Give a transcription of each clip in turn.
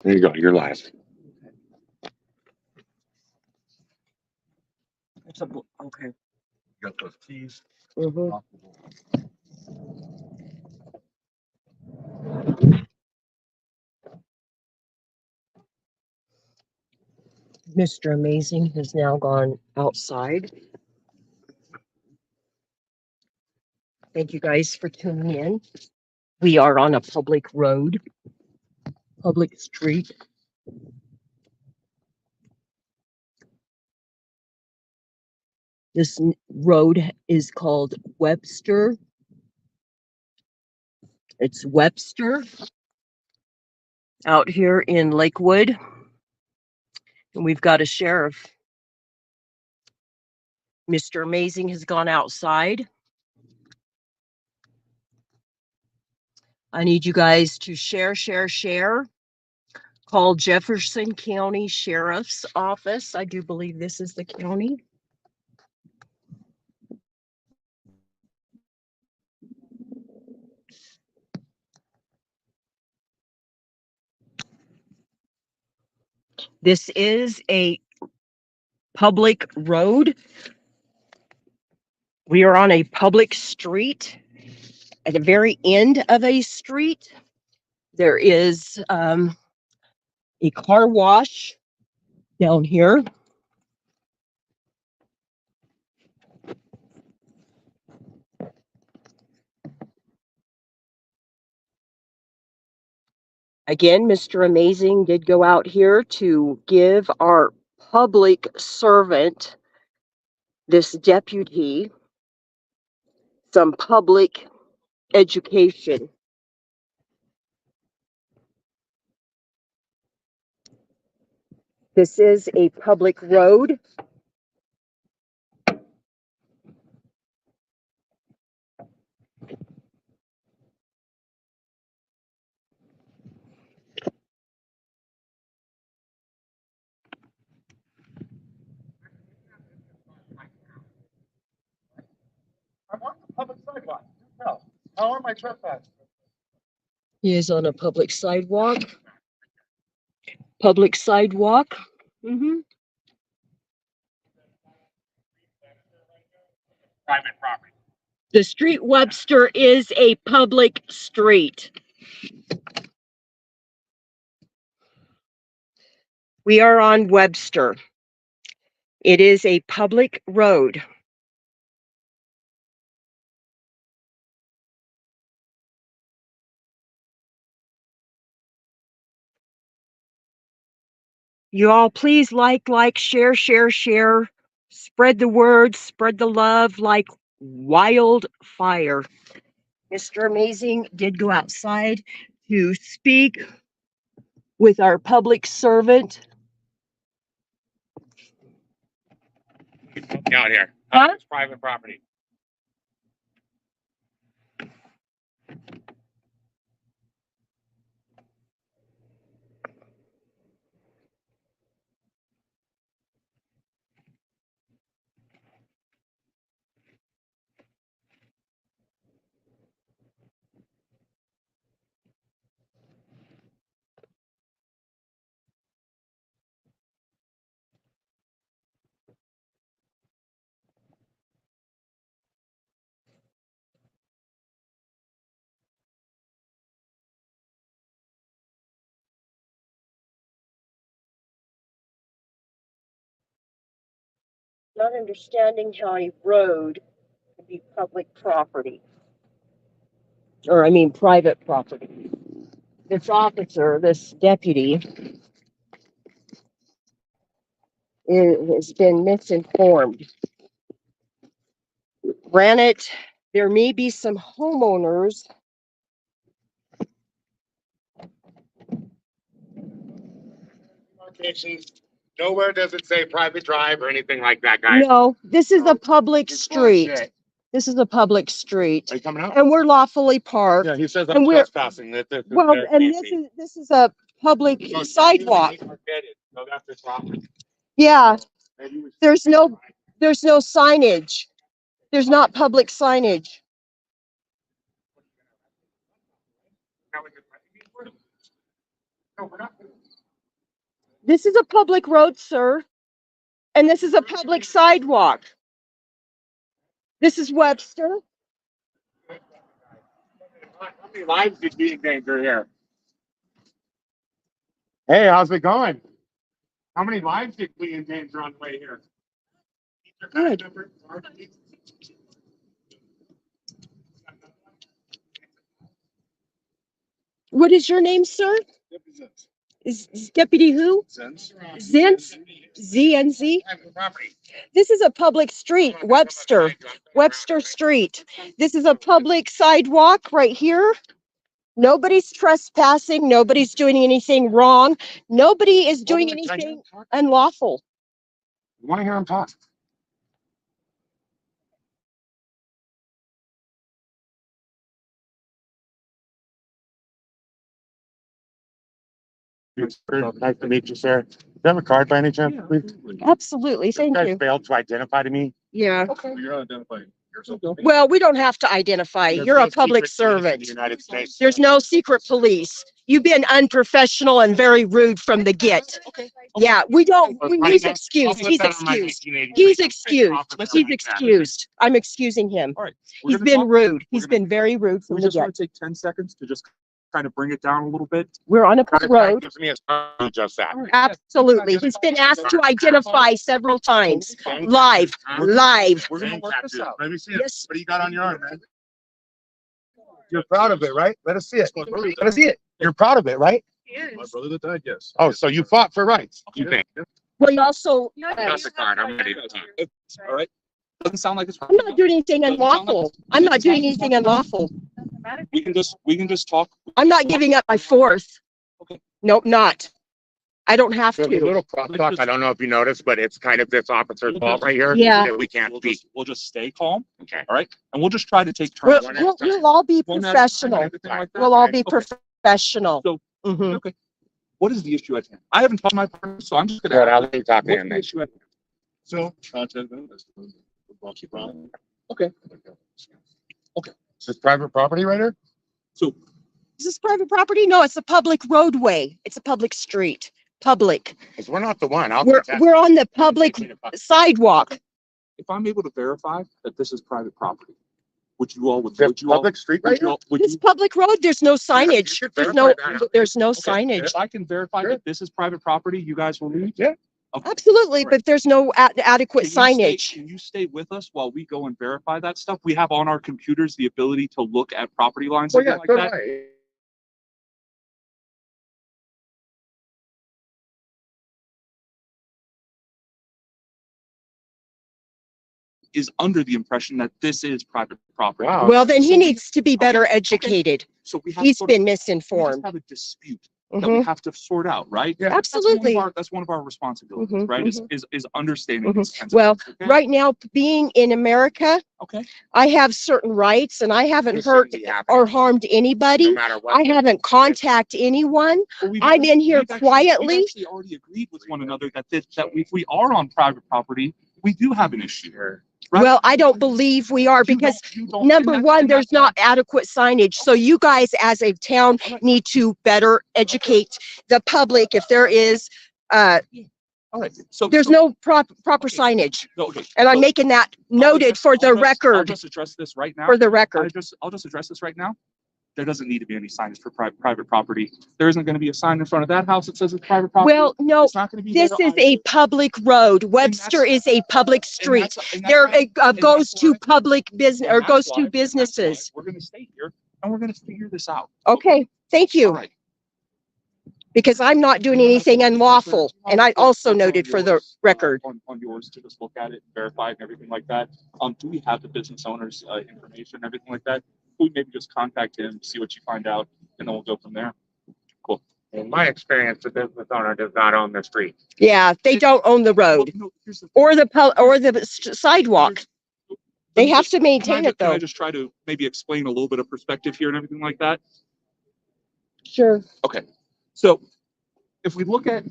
There you go. You're live. It's a okay. You got those keys. Mhm. Mr. Amazing has now gone outside. Thank you guys for tuning in. We are on a public road, public street. This road is called Webster. It's Webster out here in Lakewood. And we've got a sheriff. Mr. Amazing has gone outside. I need you guys to share. Call Jefferson County Sheriff's Office. I do believe this is the county. This is a public road. We are on a public street. At the very end of a street, there is a car wash down here. Again, Mr. Amazing did go out here to give our public servant, this deputy, some public education. This is a public road. I'm on the public sidewalk. No. How are my trespassing? He is on a public sidewalk. Public sidewalk. Mm-hmm. Private property. The street Webster is a public street. We are on Webster. It is a public road. You all please like, share. Spread the word, spread the love like wildfire. Mr. Amazing did go outside to speak with our public servant. Out here. Huh? It's private property. Not understanding how a road can be public property. Or, I mean, private property. This officer, this deputy, has been misinformed. Granted, there may be some homeowners. Locations. Nowhere does it say private drive or anything like that, guys. No, this is a public It's street. bullshit. This is a public street, Are you coming out? and we're lawfully parked. Yeah, he says And I'm we're- trespassing. That this is Well, their and safety. this is a public So it's sidewalk. usually forbidden, so that's the problem. Yeah, Maybe we should- there's no signage. There's not public signage. No, we're not. This is a public road, sir. And this is a public sidewalk. This is Webster. How many lives did we endanger here? Hey, how's it going? How many lives did we endanger on the way here? Good. What is your name, sir? Is Deputy who? Zins? ZNZ? This is a public street, Webster Street. This is a public sidewalk right here. Nobody's trespassing. Nobody's doing anything wrong. Nobody is doing anything unlawful. You want to hear him talk? It's very nice to meet you, sir. Do you have a card by any chance, please? Absolutely. Thank You guys you. failed to identify to me. Yeah. Okay. You're identifying yourself. Well, we don't have to identify. You're a public servant. United States. There's no secret police. You've been unprofessional and very rude from the get. Okay. Yeah, he's excused. He's excused. He's excused. He's excused. I'm excusing him. All right. He's been rude. He's been very rude from We the just want get. to take 10 seconds to just kind of bring it down a little bit. We're on a public road. Gives me a just that. Absolutely. He's been asked to identify several times. Live. We're gonna work this out. Let me see it. Yes. What do you got on your arm, man? You're proud of it, right? Let us see it. Let us see it. You're proud of it, right? My brother that died, yes. Oh, so you fought for rights, you think? Well, you also, Got the card. I'm ready to talk. All right. Doesn't sound like it's. I'm not doing anything unlawful. I'm not doing anything unlawful. We can just talk. I'm not giving up my fourth. Okay. Nope, not. I don't have There's a to. little crosstalk. I don't know if you noticed, but it's kind of this officer's fault right here. Yeah. That we can't speak. We'll just stay calm. Okay. All right. And we'll just try to take We'll, turns. we'll all be One at a time, professional. everything like that. We'll all be Okay. professional. So- Mhm. Okay. What is the issue at hand? I haven't talked to my partner, so I'm just Good, gonna. I'll let you talk to What's him the then. issue at hand? So, content notice. Okay. Is this private property right here? So Is this private property? No, it's a public roadway. It's a public street. Public. Because we're not the one. I'll We're, contest. we're on the public sidewalk. if I'm able to verify that this is private property, would you all, This would you all, public street would right you here? all, would This you? public road, there's no signage. should There's no, verify that. there's no Okay, signage. If I can verify Sure. that this is private property, you guys will leave? Yeah. Okay. Absolutely, but there's no adequate signage. Can you stay with us while we go and verify that stuff? We have on our computers the ability to look at property lines Well, and yeah, things like so that. do I. Is under the impression that this is private property. Wow. Well, then he So we- needs to be better educated. So we have He's sort of- been we just misinformed. have a dispute that Mhm. we have to sort out, right? Yeah. Absolutely. That's one of our responsibilities, Mhm, right? Is understanding. Mhm. these kinds of Well, things, okay? Right now, being in America, Okay. I have certain rights and I haven't This hurt shouldn't be happening, or harmed No anybody. matter what. I haven't contacted anyone. Well, we've I'm in here we've actually- quietly. We've actually already agreed with one another that if we are on private property, we do have an issue. Right? Well, I don't believe we are You don't- because you don't- number and one, and there's not adequate signage. So you guys as a town need to better educate the public if there is, All right. So there's so- no proper signage. Okay. And I'm so making that I'll noted just- for I'll the just- I'll record, just address this right now. for the record. I'll just address this right now. There doesn't need to be any signage for private property. There isn't going to be a sign in front of that house that says it's private property. Well, no, It's not going to be. this there is either. a public road. Webster is a public And street. that's There, why- and goes that's to why- public business or and goes that's to why- businesses. We're going to stay here and we're going to figure this out. Okay, thank All you, right. because I'm not doing anything unlawful. And I also noted for the record. On yours to just look at it, verify it and everything like that. Do we have the business owner's information, everything like that? We maybe just contact him, see what you find out, and then we'll go from there. In my experience, the business owner does not own the street. Yeah, they don't own the road Well, no, here's the- or the sidewalk. here's- They let me have just- to maintain it Can I though. just try to maybe explain a little bit of perspective here and everything like that? Sure. Okay, so if we look at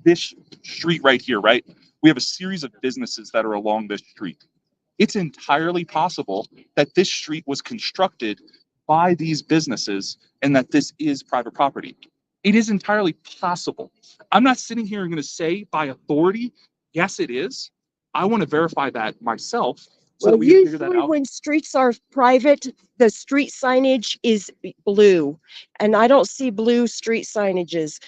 this street right here, right? We have a series of businesses that are along this street. It's entirely possible that this street was constructed by these businesses and that this is private property. It is entirely possible. I'm not sitting here and going to say by authority, yes, it is. I want to verify that myself so that Well, we can figure that usually out. when streets are private, the street signage is blue, and I don't see blue street signages.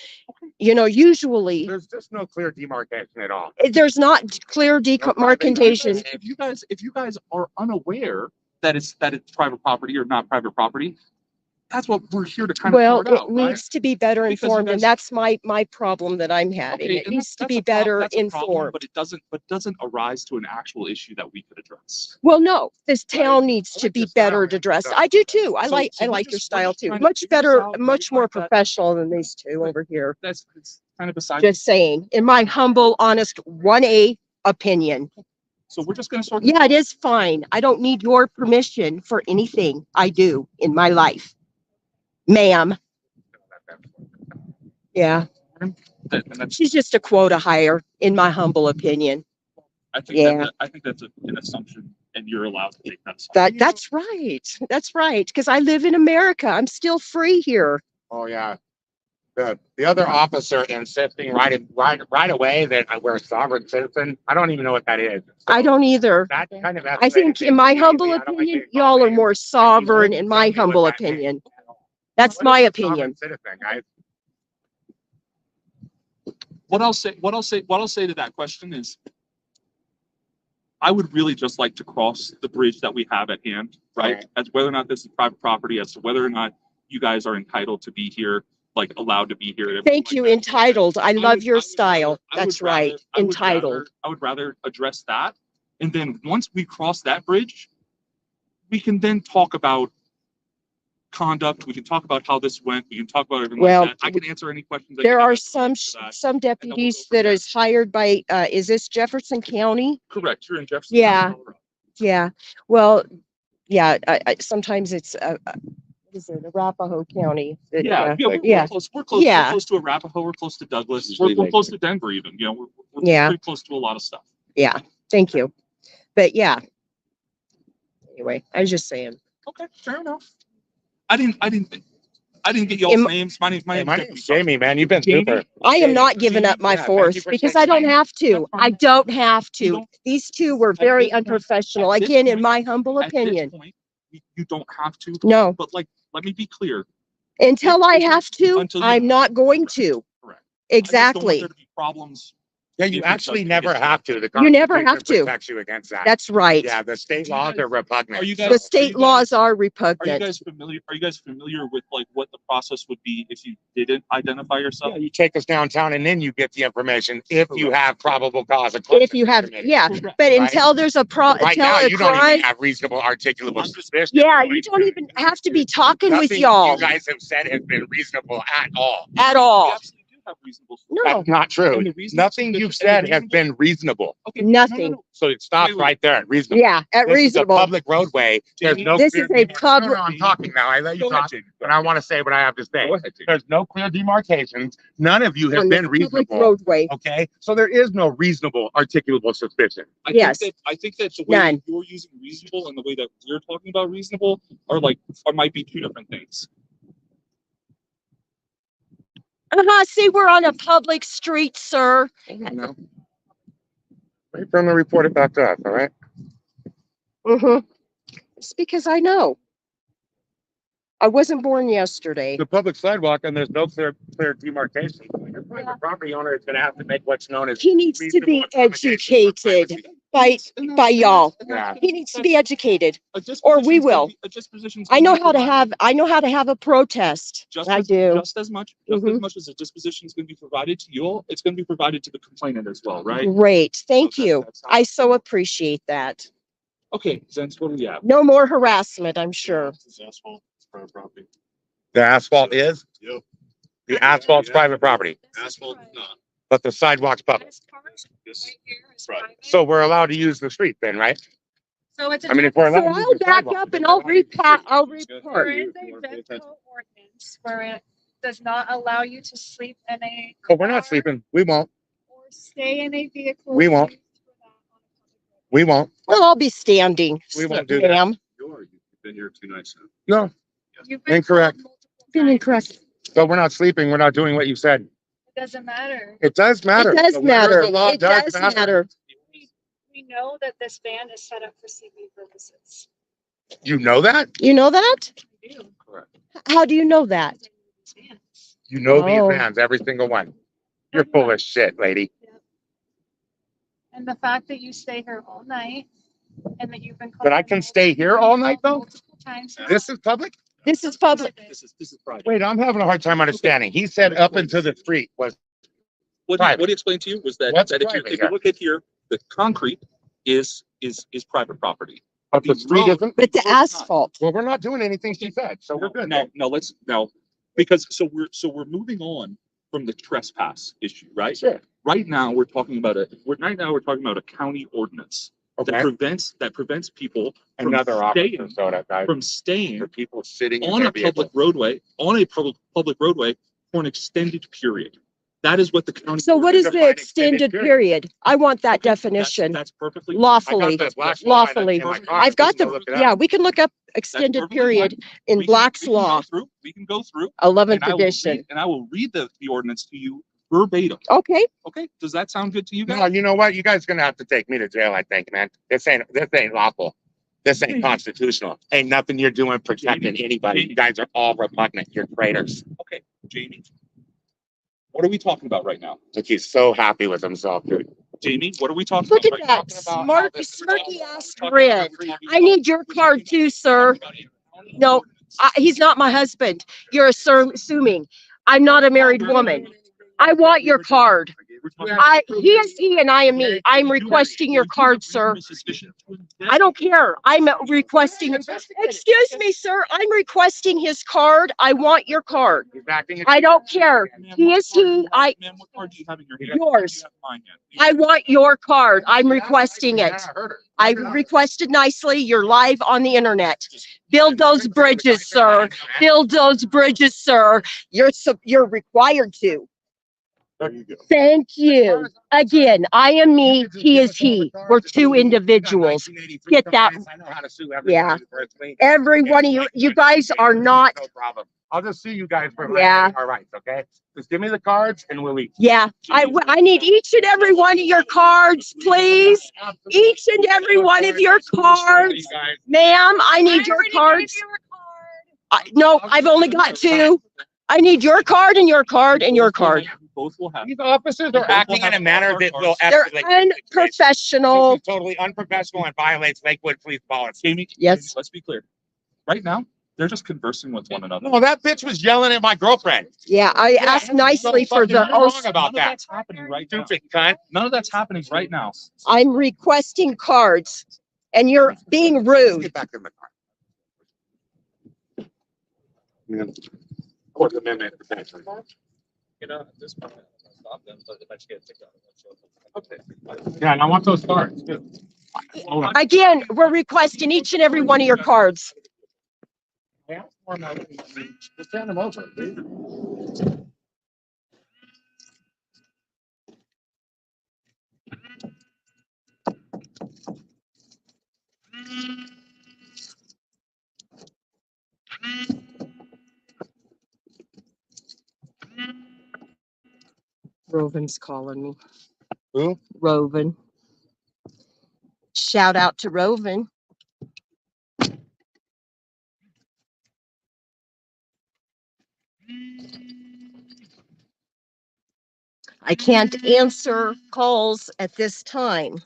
You know, usually There's just no clear demarcation at all. there's not clear demarcation. If you guys are unaware that it's private property or not private property, that's what we're here to kind of Well, sort out, it right? needs to be better Because you informed, and guys- that's my problem that I'm having. Okay, It and needs to that's be a prob- better that's a problem, informed. but it doesn't arise to an actual issue that we could address. Well, no, this Right. town needs I to like be your style, better man. addressed. So- I do too. I So- like so we're your just style too. trying to Much figure this better, out, much more verify that- professional than these two over here. That's kind of beside. Just saying, in my humble, honest 1A opinion. So we're just gonna sort. Yeah, it is fine. I don't need your permission for anything I do in my life. Ma'am. Yeah, And that's, she's just a quota hire, in my humble opinion. I think Yeah. I think that's an assumption, and you're allowed to take that assumption. That's right. That's right. Because I live in America. I'm still free here. Oh, yeah. The other officer insisting right away that we're a sovereign citizen. I don't even know what that is. I don't either. That kind of. I think, in my humble opinion, y'all are more sovereign, in my humble opinion. That's my opinion. Citizen, guys. What I'll say to that question is, I would really just like to cross the bridge that we have at hand, right? Right. As whether or not this is private property, as to whether or not you guys are entitled to be here, like allowed to be here. and everything Thank you, like that. entitled. I love your style. I would That's right, rather- I would entitled. rather- I would rather address that. And then once we cross that bridge, we can then talk about conduct. We can talk about how this went. We can talk about everything Well, like that. I can answer any questions. that you There have are as it some, relates to that. some deputies from that there. is hired by, is this Jefferson County? Correct. You're in Jefferson. Yeah. County, Colorado. Yeah, well, yeah, sometimes it's, what is it, Arapahoe County? that, We're yeah. close. We're close. Yeah. We're close to Arapahoe. We're close to Douglas. Usually We're like- close to Denver even, you know, we're Yeah. pretty close to a lot of stuff. Yeah, thank you. But yeah. Anyway, I was just saying. Okay, fair enough. I didn't get y'all's Am- names. My name's Hey, my name's Jamie, man. You've been Jamie? super. I am Jamie, not giving up my yeah, thank you force for because taking I don't mine. have to. That's fine. I don't have You to. don't- These two were At very this point- unprofessional. at this Again, in point- my humble At this opinion. point, you don't have to, No, but like, let me be clear. until I have to, Until you- I'm not going to. Correct. I just don't want Exactly. there to be problems. Yeah, If you it actually doesn't never get- have to. The You never have Constitution to. Protects you against that. That's right. Yeah, the state You laws guys- are repugnant. Are you The guys- state laws are Are you repugnant. guys familiar with like what the process would be if you didn't identify yourself? Yeah, you take us downtown and then you get the information if you have probable cause. If you have, yeah, Correct. but Right. until there's a Right now, until a you don't crime, even have reasonable articulable suspicion. yeah, you don't even have to be talking with Nothing y'all You guys have said has been reasonable at all. at We all. absolutely do have reasonable. No, That's not And true. the reason- Nothing and the you've said has reason- been reasonable. Okay, Nothing. So it stops Wait, wait. right there at reasonable. yeah, at This is a reasonable. public roadway. There's Jamie, no. This clear is a demarc- public- No, I'm talking now. I let you Go ahead, talk, Jamie. but I want to say what I have to say. Go ahead, Jamie. There's no clear demarcations. None of you have On been this public reasonable. roadway. Okay, so there is no reasonable articulable suspicion. Yes. I think that the way None. that you're using reasonable and the way that we're talking about reasonable might be two different things. See, we're on a public street, sir. No. Wait for them to report it back to us, all right? It's because I know. I wasn't born yesterday. The public sidewalk and there's no clear demarcation. Your private property owner is gonna have to make what's known as. He needs to be reasonable accommodation for educated privacy. by y'all. Yeah. He needs to be educated. A Or we disposition's gonna will. be- a disposition's I gonna know be how to provided have a protest. just I as- do. Just as much Mhm. as a disposition is going to be provided to you all, it's going to be provided to the complainant as well, right? Great. Thank So you. that's how- I so appreciate that. Okay, Zen's what do we have? No more harassment, I'm sure. It's asphalt, it's private property. The asphalt is? Yep. The asphalt's private property, Asphalt, not. but the sidewalk's public. This, right. So we're allowed to use the street then, right? So it's a. I mean, if we're So allowed. to use I'll the back sidewalk, up then and I'll we're allowed to use the repart, street. I'll There report. There is If you a wanna pay attention. Venco ordinance where it does not allow you to sleep in a. But we're not car sleeping. We won't. Or stay in a vehicle. We won't. used for that on a public road. We won't. Well, I'll be standing. We won't do that. Ma'am. You've been here 2 nights now. No, You've been Incorrect. told multiple Been times. incorrect. So we're not sleeping. We're not doing what you said. It doesn't matter. It does matter. It does The letter of matter. the law It does matter. We know that this ban is set up for CB purposes. You know that? You know that? We do. Correct. How do you know that? These bans. You know Oh. these bands, every single one. You're full of shit, lady. And the fact that you stay here all night and that you've been. But I can stay here all night, though? Multiple times. This is public? This is public. This is private. Wait, I'm having a hard time understanding. He said up into the street was, What he explained to you was that, What's that if private you here? look at here, the concrete is private property. but the street isn't? But the asphalt. Well, we're not doing anything she said, so we're good. No, because we're moving on from the trespass issue, right? Sure. Right now, we're talking about a county ordinance Okay. that prevents people from Another staying, officer soda, guys. from staying For people sitting in on their a public vehicles. roadway for an extended period. That is what the county. So what is Define the extended extended period? I want that That's- definition That's perfectly. lawfully. I got the Black's Law Lawfully. in my car. I've got We can look the, it up. yeah, we can look up extended perfectly period in We can- Black's we can go Law, through- We can go through. 11th and I will read- edition. And I will read the ordinance to you verbatim. Okay, Okay, does that sound good to you guys? No, you know what? You guys gonna have to take me to jail, I think, man. This ain't lawful. This ain't constitutional. Ain't nothing you're doing protecting anybody. You guys are all repugnant. You're traitors. Okay, Jamie. What are we talking about right now? Like he's so happy with himself, dude. Jamie, what are we talking look about? at right that talking about how smart, this is smirky all- ass grin. I need your card too, sir. No, he's not my husband. You're assuming. I'm not a married woman. I want your card. He is he and I am me. I'm requesting your card, sir. I don't care. I'm requesting, excuse me, sir. I'm requesting his card. I want your card. He's acting. I don't care. He is he. Ma'am, what card do you have in your hand? Yours. You have mine yet. I want your card. I'm requesting it. I requested nicely. You're live on the internet. Build those bridges, sir. Build those bridges, sir. You're required to. There you go. Thank you. Again, I am me. He is he. We're two individuals. Get that- I know how to sue Yeah. everybody personally. Every one of you guys are not. No problem. I'll just sue you guys for Yeah. violating our rights, okay? Just give me the cards and we'll leave. Yeah, I need each and every one of your cards, please. Each and every one of your cards. You guys. Ma'am, I need your cards. No, I've only got two. I need your card and your card and your card. Both will have. These officers are acting in a manner that will They're escalate. unprofessional. This is totally unprofessional and violates Lakewood Police policy. Jamie. Yes. Let's be clear. Right now, they're just conversing with one another. No, that bitch was yelling at my girlfriend. Yeah, I asked nicely for the You're wrong oath. about None of that. that's happening right now. Stupid cunt. None of that's happening right now. I'm requesting cards and you're being Let's rude. get back in the car. Fourth Amendment protection. You know, at this point, I'll stop them, but if I just get ticked off. Okay. Yeah, and I want those cards too. Hold on. Again, we're requesting each and every one of your cards. Just hand them over, dude. Roven's calling me. Who? Roven. Shout out to Roven. I can't answer calls at this time.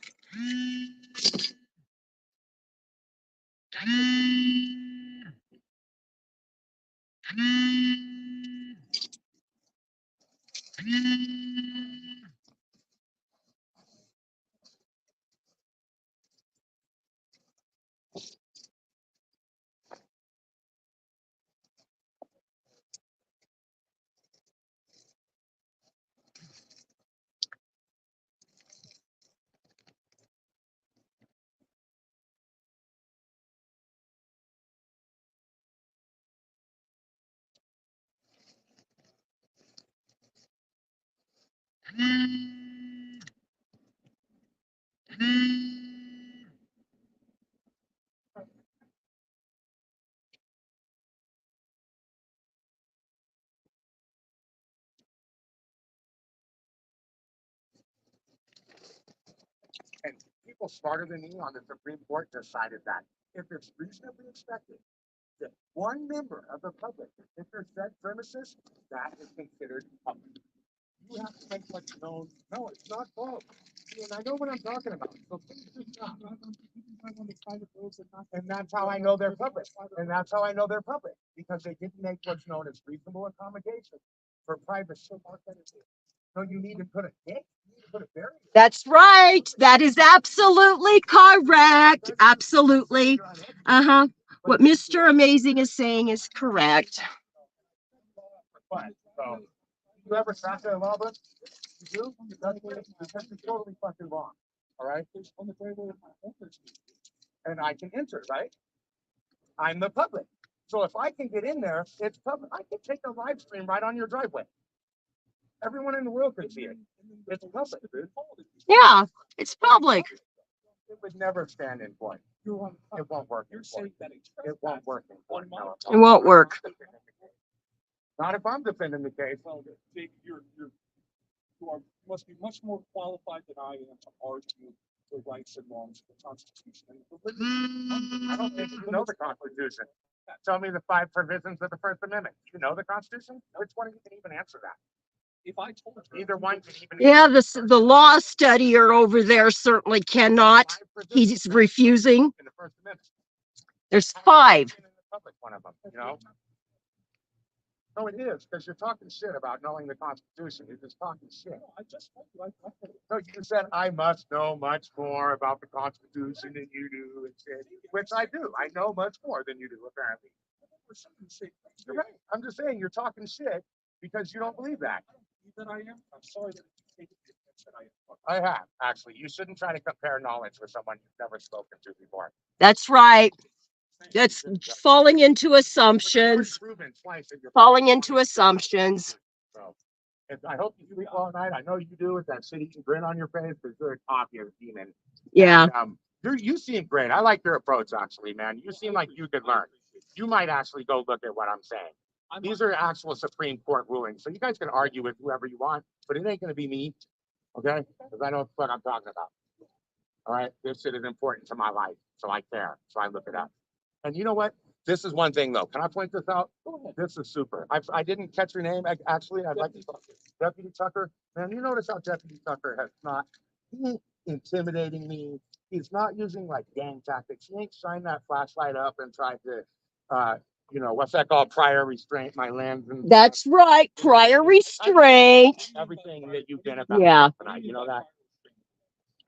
And people smarter than me on the Supreme Court decided that if it's reasonably expected that one member of the public enters said premises, that is considered public. You have to make what's known. No, it's not false. And I know what I'm talking about. So please just stop. And that's how I know they're public. And that's how I know they're public, because they didn't make what's known as reasonable accommodation for privacy. So you need to put a date, you need to put a barrier. That's right. That is absolutely correct. Absolutely. Uh-huh. What Mr. Amazing is saying is correct. But, so, you ever sat there, Robert? You do? That's totally fucking wrong. All right? And I can enter, right? I'm the public. So if I can get in there, it's public. I can take a live stream right on your driveway. Everyone in the world can see it. It's public, dude. Yeah, it's public. It would never stand in point. It won't work. It won't work. It won't work. Not if I'm defending the case. Well, Jake, you must be much more qualified than I am to argue the rights and wrongs of the Constitution. I don't think you know the Constitution. Tell me the 5 provisions of the First Amendment. You know the Constitution? Which one of you can even answer that? If I told her, Either one can even. Yeah, the law studier over there certainly cannot. 5 provisions He's refusing. in the First Amendment. There's 5. In the public one of them, you know? No, it is, because you're talking shit about knowing the Constitution. You're just talking shit. I just told you, No, you said I must know much more about the Constitution than you do, and shit, which I do. I know much more than you do, apparently. You're right. I'm just saying you're talking shit because you don't believe that. that I am. I'm sorry that you take the offense that I have, actually. You shouldn't try to compare knowledge with someone you've never spoken to before. That's right. That's falling into assumptions. Proven twice that you're- Falling into assumptions. So, I hope you sleep all night. I know you do with that city grin on your face because you're a coffee demon. Yeah. And, you seem great. I like your approach, actually, man. You seem like you could learn. You might actually go look at what I'm saying. These are actual Supreme Court rulings, so you guys can argue with whoever you want, but it ain't gonna be me, okay? Because I know what I'm talking about. All right, this shit is important to my life, so I care, so I look it up. And you know what? This is one thing, though. Can I point this out? This is super. I didn't catch your name, actually. I'd like to talk to Deputy Tucker. Man, you notice how Deputy Tucker has not intimidating me. He's not using like gang tactics. He ain't shined that flashlight up and tried to, what's that called? Prior restraint my lands. And That's right. Prior restraint. everything that you've been about. Yeah. Tonight, you know that?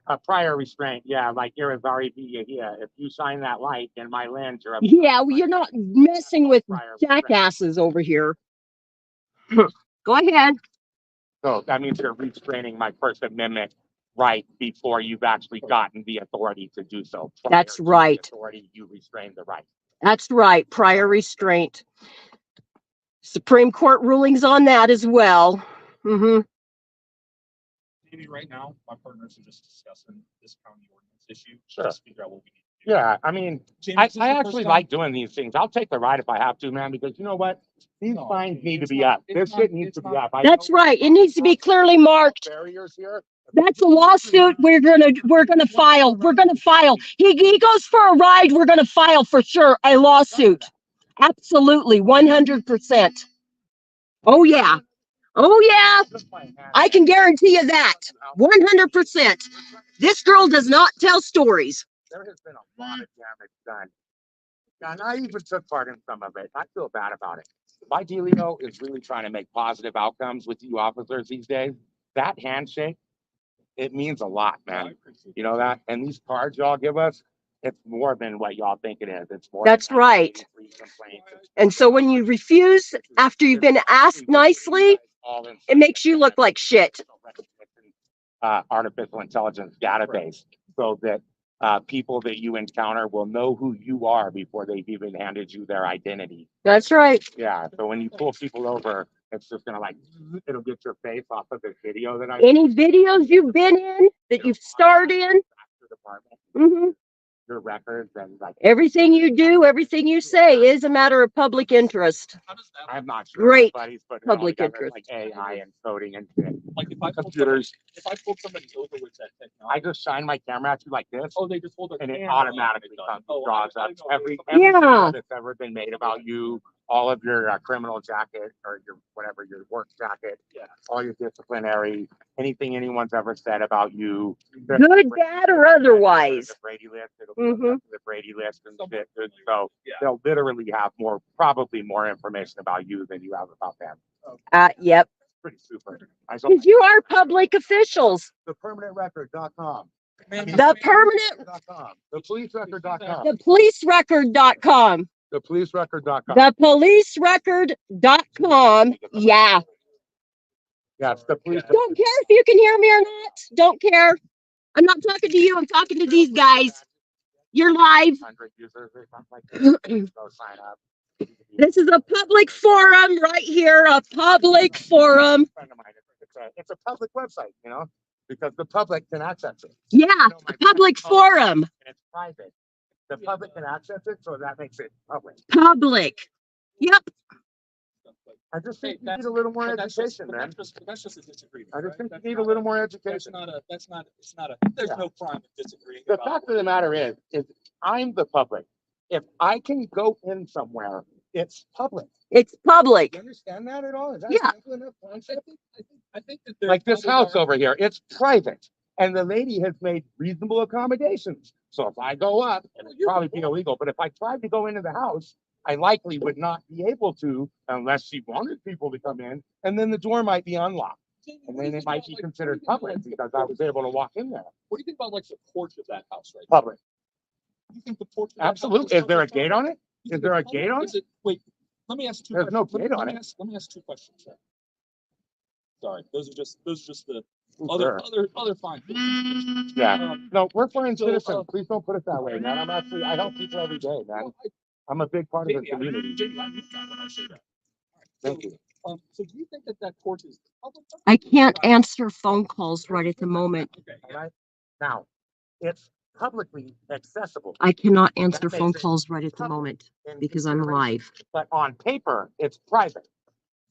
A prior restraint, yeah, like Irizarry Villa. If you shine that light in my land, you're. Yeah, well, you're not messing with jackasses over here. Go ahead. So that means you're restraining my First Amendment right before you've actually gotten the authority to do so. That's Prior to the right. Authority, you restrain the right. That's right. Prior restraint. Supreme Court rulings on that as well. Mm-hmm. Maybe right now, my partners are just discussing this county ordinance issue. Sure. Just figure out what we need to do. Yeah, I mean, Jamie, I this is the first actually time- like doing these things. I'll take the ride if I have to, man, because you know what? These No, fines need to it's be not- up. it's This not- shit needs it's to be not- up. I That's know right. It needs to be clearly marked. barriers here. That's a lawsuit we're gonna file. We're gonna file. He goes for a ride. We're gonna file for sure a lawsuit. Absolutely, 100%. Oh yeah. Oh yeah. I can guarantee you that. 100%. This girl does not tell stories. There has been a lot of damage done. And I even took part in some of it. I feel bad about it. My dealio is really trying to make positive outcomes with you officers these days. That handshake, it means a lot, I man. appreciate You know that? And these cards y'all give us, it's more than what y'all think it is. It's more. That's than that. right. It's free complaints. It's- And so when you refuse after you've been asked nicely, it makes you look like shit. Artificial intelligence database, so that people that you encounter will know who you are before they've even handed you their identity. That's right. Yeah, so when you pull people over, it's just gonna it'll get your face off of this video that I. Any videos you've been in that you've starred in? Department. Mm-hmm. your records and like, Everything you do, everything you say is a matter of public interest. How does that? I'm not sure. Great Everybody's putting it all public together, interest. like AI and coding and shit. Like if I pulled Computers. somebody, if I pulled somebody over with that I technology, just shine my camera at you like this, oh, they just hold their and it camera automatically on and comes, done. draws I up didn't know every there was Yeah. video that's ever been made about you, all of your criminal jacket or your whatever your work jacket, Yeah. all your disciplinary, anything anyone's ever said about you. Good, bad, or otherwise. The Brady list, it'll be Mhm. the Brady list and Somewhat shit. Good. familiar. So Yeah. they'll literally have probably more information about you than you have about them. Yep. Pretty super. I go, Because you are public officials. thepermanentrecord.com. The permanent, thepolicerecord.com. the policerecord.com. Thepolicerecord.com. The policerecord.com. Yeah. Yes, the police. Don't care if you can hear me or not. Don't care. I'm not talking to you. I'm talking to these guys. You're live. 100 users or something like that. Go sign up. This is a public forum right here, a public forum. Friend of mine, it's a public website, you know, because the public can access it. Yeah, a public forum. And it's private. The public can access it, so that makes it public. Public. Yep. I just think you That's- need a little more But that's just- education, but man. that's just a disagreement. I just right? think That's you need a not little more That's education. not a, it's not a, there's Yeah. no crime in disagreeing. The about fact what of the it matter is I'm the public. If I can go in somewhere, it's public. It's public. You understand that at all? Is that Yeah. a simple enough concept? I think that there's Like this probably house over here, it's private. And the lady has made reasonable accommodations. So if I go up, and it'd probably be illegal, but if I tried to go into the house, I likely would not be able to unless she wanted people to come in, and then the door might be unlocked. And then it might be considered public because I was able to walk in there. What do you think about like the porch of that house right Public. now? You think the porch? of that house Absolutely. Is there a public? gate on it? You think Is there it's a gate public? on Is it? Wait, let me ask two There's no questions. gate on it. Let me ask two questions. Sir. Sorry, those are just the Who's other there? other fine. Yeah. No, we're fine So, citizens. Please don't put it that way, man. I help people every day, man. I'm a big part of the Jamie, community. I'm your guy when I say that. Thank you. So do you think that that porch is public? I can't answer phone calls right at the moment. Okay, All right? Now, it's publicly accessible. I cannot answer That makes phone it calls right at the public moment in because I'm consideration. live. But on paper, it's private.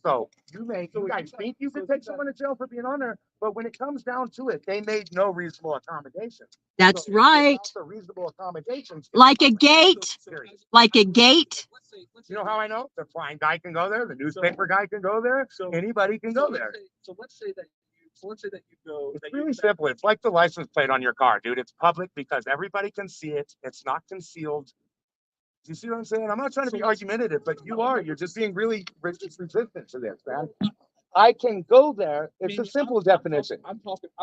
So you So guys think you could take someone to jail for being on there, but when it comes down to it, they made no reasonable accommodation. That's So right. without the reasonable accommodations. it's Like a public. gate, like a gate. You know how I know? The flying guy can go there, the newspaper guy can go there, So anybody can go there. So let's say that you go. It's that you- really simple. It's like the license plate on your car, dude. It's public because everybody can see it. It's not concealed. Do you see what I'm saying? I'm not trying to be argumentative, but you are. You're just being really resistant to this, man. I can go there. It's a Jamie, simple I'm talking- definition. I'm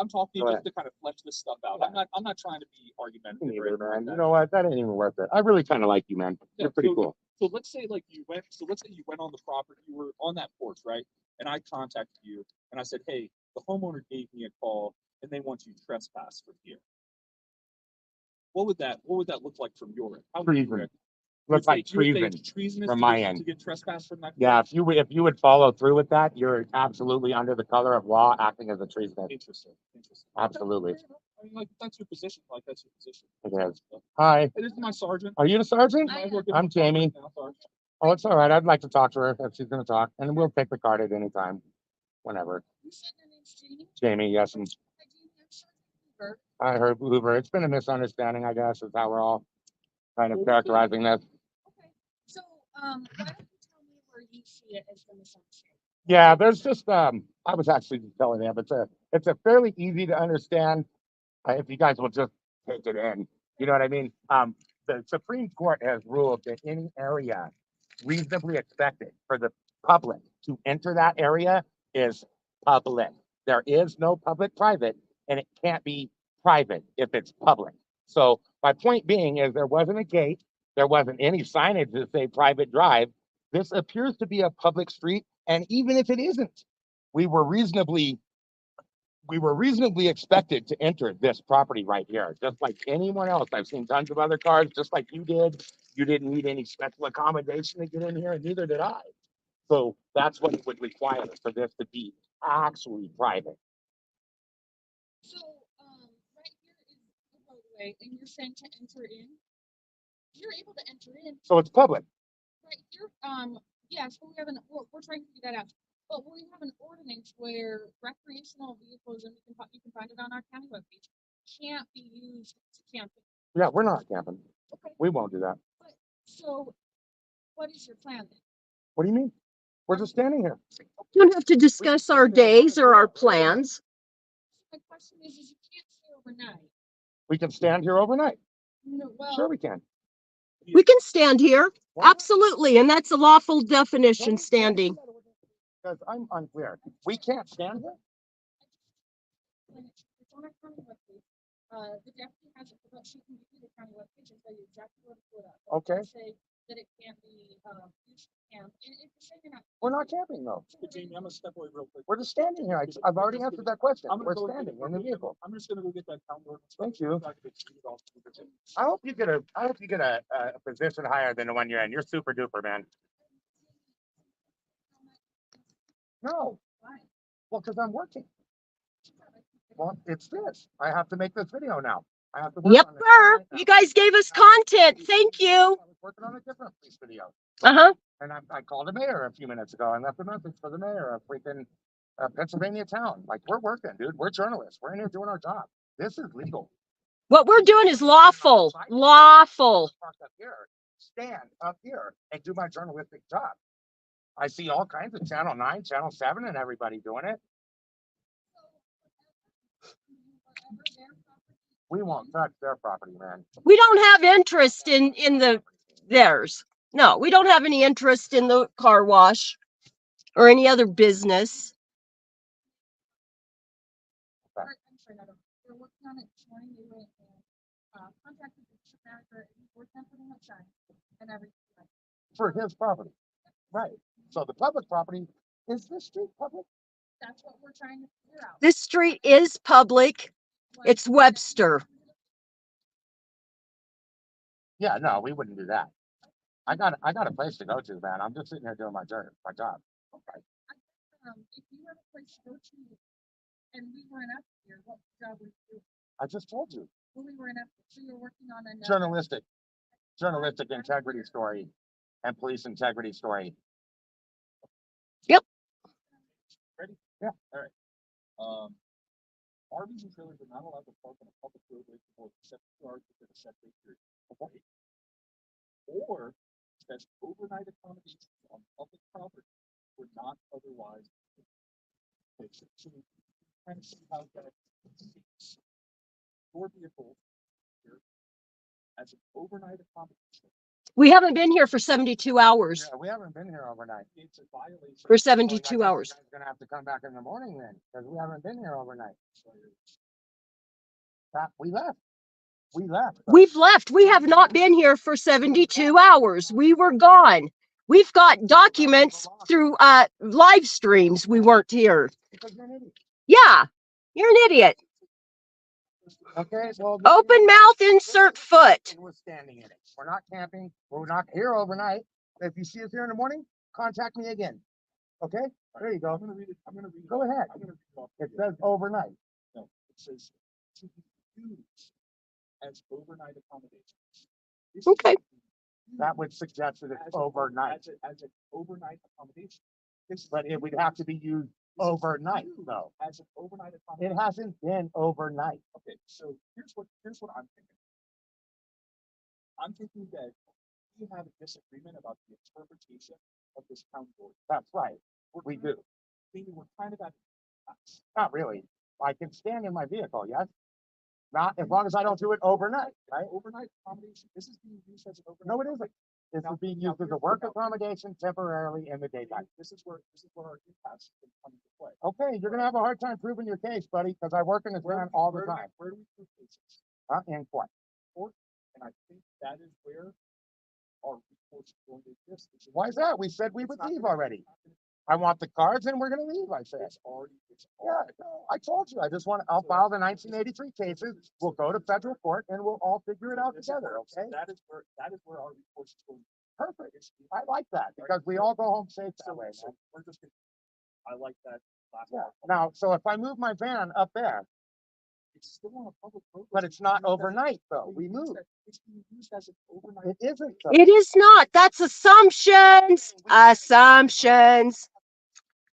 talking Go just to kind of flesh this stuff out. I'm not trying to be argumentative. or Neither, anything like man. that. You know what? That ain't even worth it. I really kind of like you, man. You're Yeah, pretty so- cool. So let's say like you went, let's say you went on the property, you were on that porch, right? And I contacted you and I said, hey, the homeowner gave me a call and they want you to trespass from here. What would that look like from your end? How would you Treason. react? Looks You like would say treason. it's treasonous from to my get- end. To get trespassed from that. Yeah, porch? if you would follow through with that, you're absolutely under the color of law, acting as a treason. Interesting. Absolutely. I mean, like, that's your position, like, that's your position. It is. Hi, Hey, this is my sergeant. are you the sergeant? I work in I'm my car right Jamie. now, sorry. Oh, it's all right. I'd like to talk to her if she's gonna talk, and we'll take the card at any time, whenever. You said your name's Jeannie? Jamie, yes, and Hi, Jeannie, I'm Sergeant Hoover. I heard Hoover. It's been a misunderstanding, I guess, is how we're all kind of characterizing this. Okay, so, why don't you tell me where you see it as the misunderstanding? Yeah, there's just, I was actually just telling them, it's a fairly easy to understand, if you guys will just take it in, you know what I mean? The Supreme Court has ruled that any area reasonably expected for the public to enter that area is public. There is no public-private, and it can't be private if it's public. So my point being is there wasn't a gate, there wasn't any signage that say private drive. This appears to be a public street, and even if it isn't, we were reasonably expected to enter this property right here, just like anyone else. I've seen tons of other cars, just like you did. You didn't need any special accommodation to get in here, and neither did I. So that's what it would require for this to be actually private. So, right here is the roadway, and you're saying to enter in? you're able to enter in So it's public. right here. Yes, but we have we're trying to figure that out. But we have an ordinance where recreational vehicles, and you can find it on our county webpage, can't be used to camping. Yeah, we're not camping. Okay, We won't do that. so what is your plan then? What do you mean? We're just standing here. You don't have to discuss our days or our plans. My question is you can't stay overnight. We can stand here overnight. No, well, Sure we can. We can stand here. Why not? Absolutely. And that's a lawful definition, standing. Because I'm unclear. We can't stand here? it's on our county webpage. The deputy has it, but she can give you the county webpage and tell you exactly what to put up. But Okay. to say that it can't be used to camp. And if you're saying you're not. We're not camping though. Hey, Jamie, I'm gonna step away real quick. We're just standing here. I've already answered that question. I'm gonna We're go standing get- in the vehicle. I'm just gonna go get that town ordinance. Thank you. So I can get you off the position. I hope you get a position higher than the one you're in. You're super duper, man. No. Why? Well, because I'm working. Well, it's this. I have to make this video now. I have to work Yep, on this sir. right now. You guys gave us content. Thank you. I was working on a different police video. Uh-huh. And I called the mayor a few minutes ago and left a message for the mayor of freaking Pennsylvania town. Like, we're working, dude. We're journalists. We're in here doing our job. This is legal. What we're doing is lawful. Lawful. Park up here, stand up here and do my journalistic job. I see all kinds of Channel 9, Channel 7 and everybody doing it. We won't touch their property, man. We don't have interest in theirs. No, we don't have any interest in the car wash or any other business. I'm sorry, they're working on it this morning. They went and contacted the district manager and we're putting up signs and everything. For his property. Right. So the public property, is this street public? That's what we're trying to figure out. This street is public. It's Webster. Yeah, no, we wouldn't do that. I got a place to go to, man. I'm just sitting here doing my job. Okay. If you have a place to go to and we weren't up here, what job would you do? I just told you. When we weren't up, so you're working on another. Journalistic integrity story and police integrity story. Ready? Yeah. All right. RVs and trailers are not allowed to park on a public roadway for more than 72 hours within a set date period. Okay. Or that overnight accommodations on public property were not otherwise. Okay, so we kind of see how that fits. Your vehicle here as an overnight accommodation. We haven't been here for 72 hours. Yeah, we haven't been here overnight. It's a violation. For Oh, I 72 guess you hours. guys are gonna have to come back in the morning then, because we haven't been here overnight. We left. We left. We've left. We have not been here for 72 hours. We were gone. We've got documents through live streams. We weren't here. Because you're an idiot. Yeah, you're an idiot. Okay, well. Open mouth, insert foot. We're standing in it. We're not camping. We're not here overnight. If you see us here in the morning, contact me again. Okay? There you go. I'm gonna read it. I'm gonna read it. Go ahead. I'm gonna read it off. It says overnight. No, it says to be used as overnight accommodations. This is Okay. to be used That would suggest that as it's a- overnight, As an overnight accommodation. This but it would have to be used this is overnight used though. As an overnight It accommodation. hasn't been overnight. Okay, so here's what I'm thinking. I'm thinking that we have a disagreement about the interpretation of this county ordinance. That's right. We're We kind of- do. Thinking we're kind of at. Not really. I can stand in my vehicle, yes? Not as long as I don't do it overnight, right? Overnight accommodation, this is being used as an overnight. No, it isn't. This is being used as a work accommodation temporarily in the daytime. This is where our impasse can come into play. Okay, you're gonna have a hard time proving your case, buddy, because I work in this town all the time. Where do we prove cases? In court. And I think that is where our recourse is going to exist. Why is that? We said we It's would not leave gonna- already. I want the cards and we're gonna leave, I said. It's already. Yeah, no, I told you, I just want, I'll file the 1983 cases, we'll go to federal court and we'll all figure it out This is together, where- okay? That is where our recourse is going. Perfect. I like that, because we all go home safe that So, way, so man. we're just gonna, I like that last Yeah, part. now, so if I move my van up there, It's still on a public road. But it's not overnight though. We moved. It's being used as an overnight. It isn't. though. It is not. That's assumptions. Assumptions.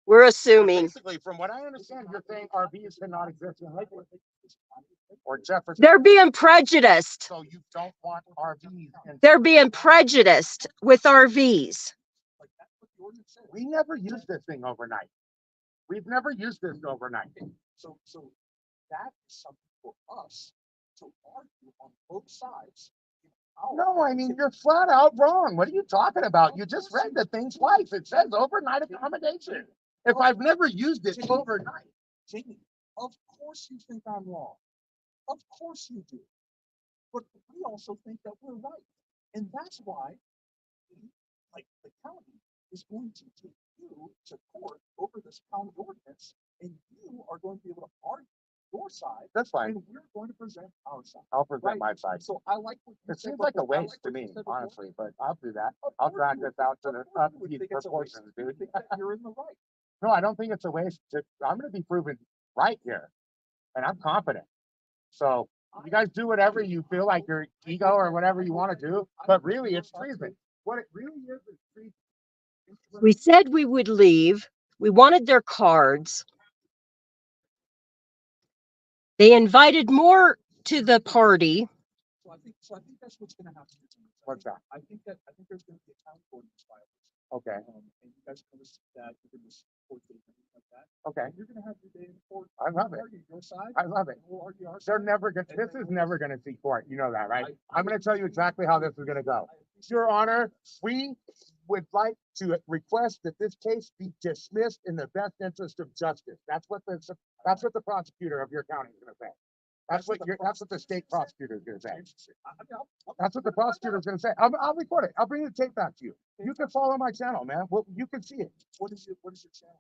We're assuming. Basically, from what I understand, you're saying RVs cannot exist in Lakewood or Jefferson. They're being prejudiced. So you don't want RVs in. They're being prejudiced with RVs. Like that's what the ordinance says. We never used this thing overnight. We've never used this overnight. So that is something for us to argue on both sides. No, I mean, you're flat out wrong. What are you talking about? You just read the thing twice. It says overnight accommodation. If I've never used it overnight. Jamie, of course you think I'm wrong. Of course you do. But we also think that we're right. And that's why, like, the county is going to take you to court over this county ordinance, and you are going to be able to argue your side, That's fine. and we're going to present our side. I'll present Right. my side. So I like what you It said seems like a before. I waste to what you me, said before. honestly, but I'll do that. Of I'll course drag you this would. out to Of the course you would upbeat think it's a waste. proportions, You would dude. think that you're in the right. No, I don't think it's a waste. I'm gonna be proven right here. And I'm confident. So you guys do whatever you feel like your ego or whatever you want to do, but really it's treason. What it really is treason. We said we would leave. We wanted their cards. They invited more to the party. So I think that's what's gonna happen. What's that? I think there's gonna be a town ordinance violation. Okay, And you guys are gonna see that, you're gonna support it, and like that. okay. And you're gonna have your day in court. I love it. We'll argue your side. I love it. and We'll argue our They're side. never gonna, this is never gonna see court. You know that, right? I'm gonna tell you exactly how this is gonna go. Your Honor, we would like to request that this case be dismissed in the best interest of justice. That's what the prosecutor of your county is gonna say. That's what the state prosecutor is gonna say. That's what the prosecutor is gonna say. I'll record it. I'll bring the tape back to you. You can follow my channel, man. Well, you can see it. What is your channel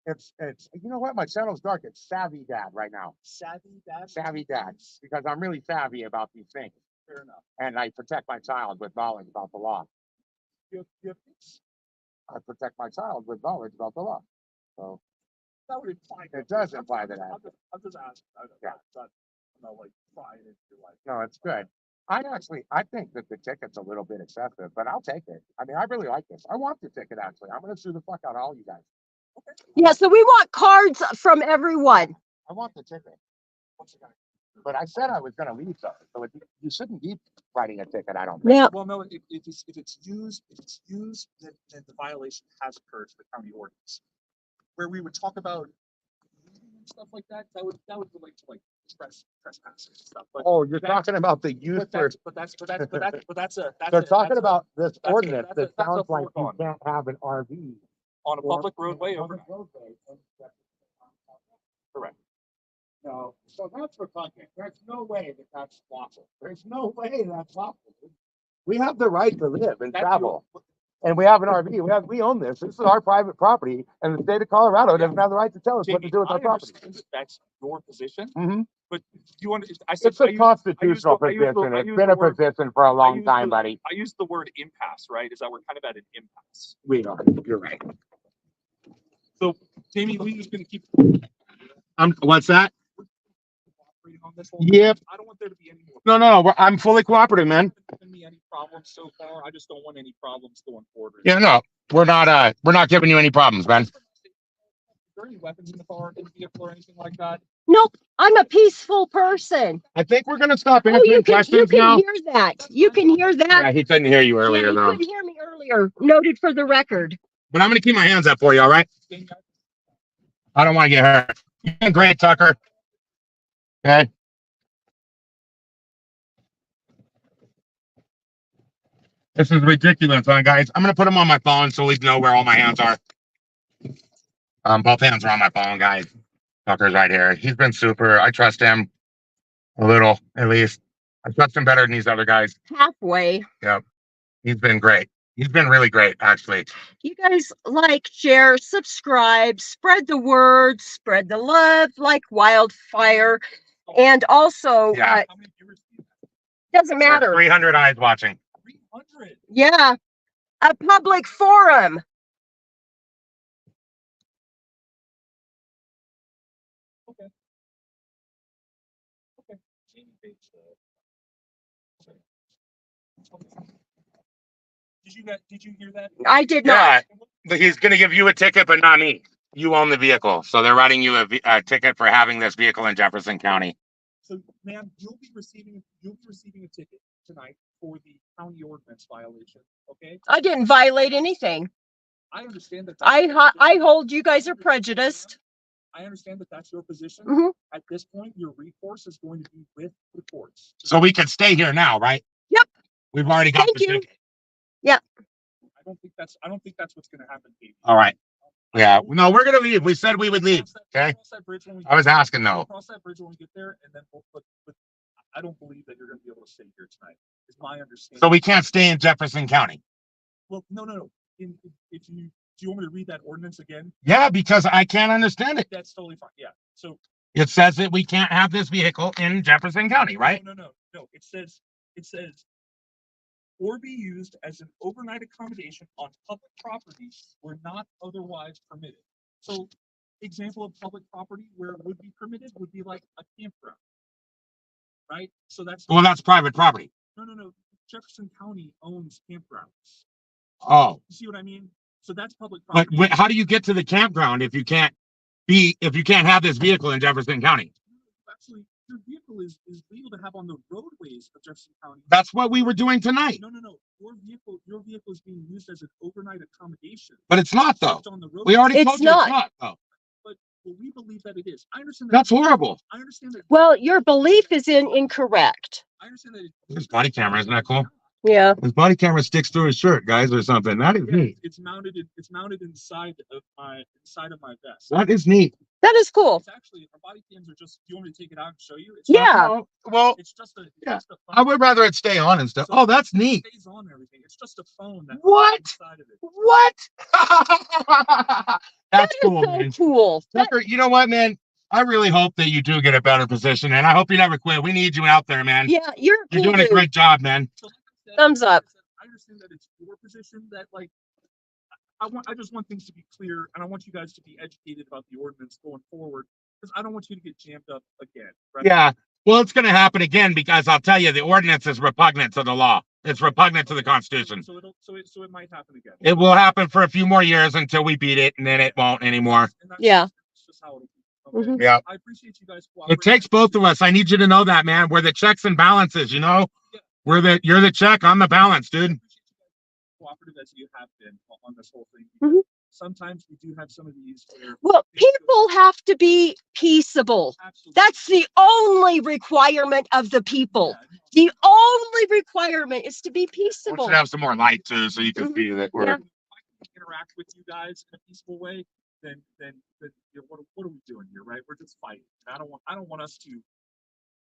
name? It's, you know what? My channel's dark. It's Savvy Dad right now. Savvy Dad? Savvy Dad, because I'm really savvy about these things. Fair enough. And I protect my child with knowledge about the law. You have peace. I protect my child with knowledge about the law. So That would imply. It does imply that. I'm just asking. Yeah. I'm not like prying into your life. No, it's good. I think that the ticket's a little bit excessive, but I'll take it. I mean, I really like this. I want the ticket, actually. I'm gonna sue the fuck out of all you guys. Yeah, so we want cards from everyone. I want the ticket. What's it gonna? But I said I was gonna leave though, so you shouldn't be writing a ticket, I don't think. Yeah, Well, no, if it's used, then the violation has occurred to the county ordinance. Where we would talk about looting and stuff like that, that would relate to like trespassing and stuff. But Oh, you're that's- talking about the youth for, that's they're talking about this that's a- ordinance that's a that sounds like you foregone. can't have an RV. on a or- public roadway on a overnight. roadway. Correct. No, so that's repugnant. There's no way that that's lawful. There's no way that's lawful. We have the right to live and That's travel. And we have an RV. We own this. This is our private property, and the state of Colorado doesn't have the right to tell us what to Jamie, do with our I property. understand that that's your position, Mhm. but you want, I said. It's a constitutional I use the- position. I It's use been the a word- position for a long use time, the- buddy. I use the word impasse, right? Is that we're kind of at an impasse. We are. You're right. So Jamie, we just gonna keep What's that? operating on this whole. Yep. I don't want there to be any more. No. I'm fully cooperative, man. Hasn't given me any problems so far. I just don't want any problems going forward. Yeah, no, we're not giving you any problems, man. Is there any weapons in the car, in the vehicle, or anything like that? nope, I'm a peaceful person. I think we're gonna stop Oh, answering you questions can now. hear that. You can hear Yeah, that. he couldn't hear you Yeah, earlier you though. couldn't hear me earlier. Noted for the record. But I'm gonna keep my hands up for you, all right? Jamie, I don't want to get hurt. You're doing great, Tucker. Okay. This is ridiculous, huh, guys? I'm gonna put them on my phone so we know where all my hands are. Both hands are on my phone, guys. Tucker's right here. He's been super. I trust him a little, at least. I trust him better than these other guys. Halfway. He's been great. He's been really great, actually. You guys like, share, subscribe, spread the word, spread the love like wildfire. And also, Yeah. how many viewers do you have? doesn't There's matter. 300 eyes watching. 300. Yeah, a public forum. Did you hear that? I did not. Yeah, but he's gonna give you a ticket, but not me. You own the vehicle, so they're writing you a ticket for having this vehicle in Jefferson County. So, ma'am, you'll be receiving a ticket tonight for the county ordinance violation, okay? I didn't violate anything. I understand that. I hold you guys are prejudiced. I understand that that's your position. Mhm. At this point, your recourse is going to be with the courts. So we can stay here now, right? Yep. We've already got Thank the you. ticket. I don't think that's what's gonna happen, Katie. All right. Yeah, no, we're gonna leave. We said we would leave. Okay. Cross that bridge when we I was get there. asking though. Cross that bridge when we get there, and then but I don't believe that you're gonna be able to stay here tonight, is my understanding. So we can't stay in Jefferson County. Well, no. If you, do you want me to read that ordinance again? Yeah, because I can't understand it. That's totally fine, yeah. So, It says that we can't have this vehicle in Jefferson County, right? no. It says, or be used as an overnight accommodation on public property where not otherwise permitted. So, example of public property where it would be permitted would be like a campground. Right? So Well, that's private property. no. Jefferson County owns campgrounds. Oh, You see what I mean? So that's public but property. how do you get to the campground if you can't have this vehicle in Jefferson County? Actually, your vehicle is legal to have on the roadways of Jefferson County. That's what we were doing tonight. No. Your vehicle is being used as an overnight accommodation. But it's not though. It's on the road. We already It's told you not. it's not though. Well, we believe that it is. I understand that. That's horrible. I understand that. Well, your belief is incorrect. I understand that. His body camera, isn't that cool? Yeah. His body camera sticks through his shirt, guys, or something. That is Yeah, neat. it's mounted inside of my vest. That is neat. That is cool. It's actually, our body cams are just, do you want me to take it out and show you? It's Yeah. Well, It's just a. Yeah. Just a phone. I would rather it stay on and stuff. So Oh, that's neat. It stays on and everything. It's just a phone that. What? Inside of it. What? That's That is cool, so man. cool. Tucker, you know what, man? I really hope that you do get a better position, and I hope you never quit. We need you out there, man. Yeah, you're a You're cool doing a dude. great job, man. So like I said, Thumbs up. I understand that it's your position that like, I just want things to be clear, and I want you guys to be educated about the ordinance going forward, because I don't want you to get jammed up again. Right? Yeah. Well, it's going to happen again because I'll tell you, the ordinance is repugnant to the law. It's repugnant to the Constitution. So it might happen again. It will happen for a few more years until we beat it, and then it won't anymore. And that's Yeah. just how it'll be. Okay? Mhm. Yeah. I appreciate you guys. It cooperating. takes both of us. I need you to know that, man. We're the checks and balances, you know? You're the check, I'm the balance, dude. I appreciate you guys cooperative as you have been on this whole thing. Mhm. Sometimes we do have some of these. where Well, things go- people have to be peaceable. Absolutely. That's the only requirement of the people. Yeah, The only requirement is to be We peaceable. should have some more light too, so you can Mhm. see that Yeah. we're. if I can interact with you guys in a peaceful way, then you know, what are we doing here, right? We're just fighting. And I don't want us to.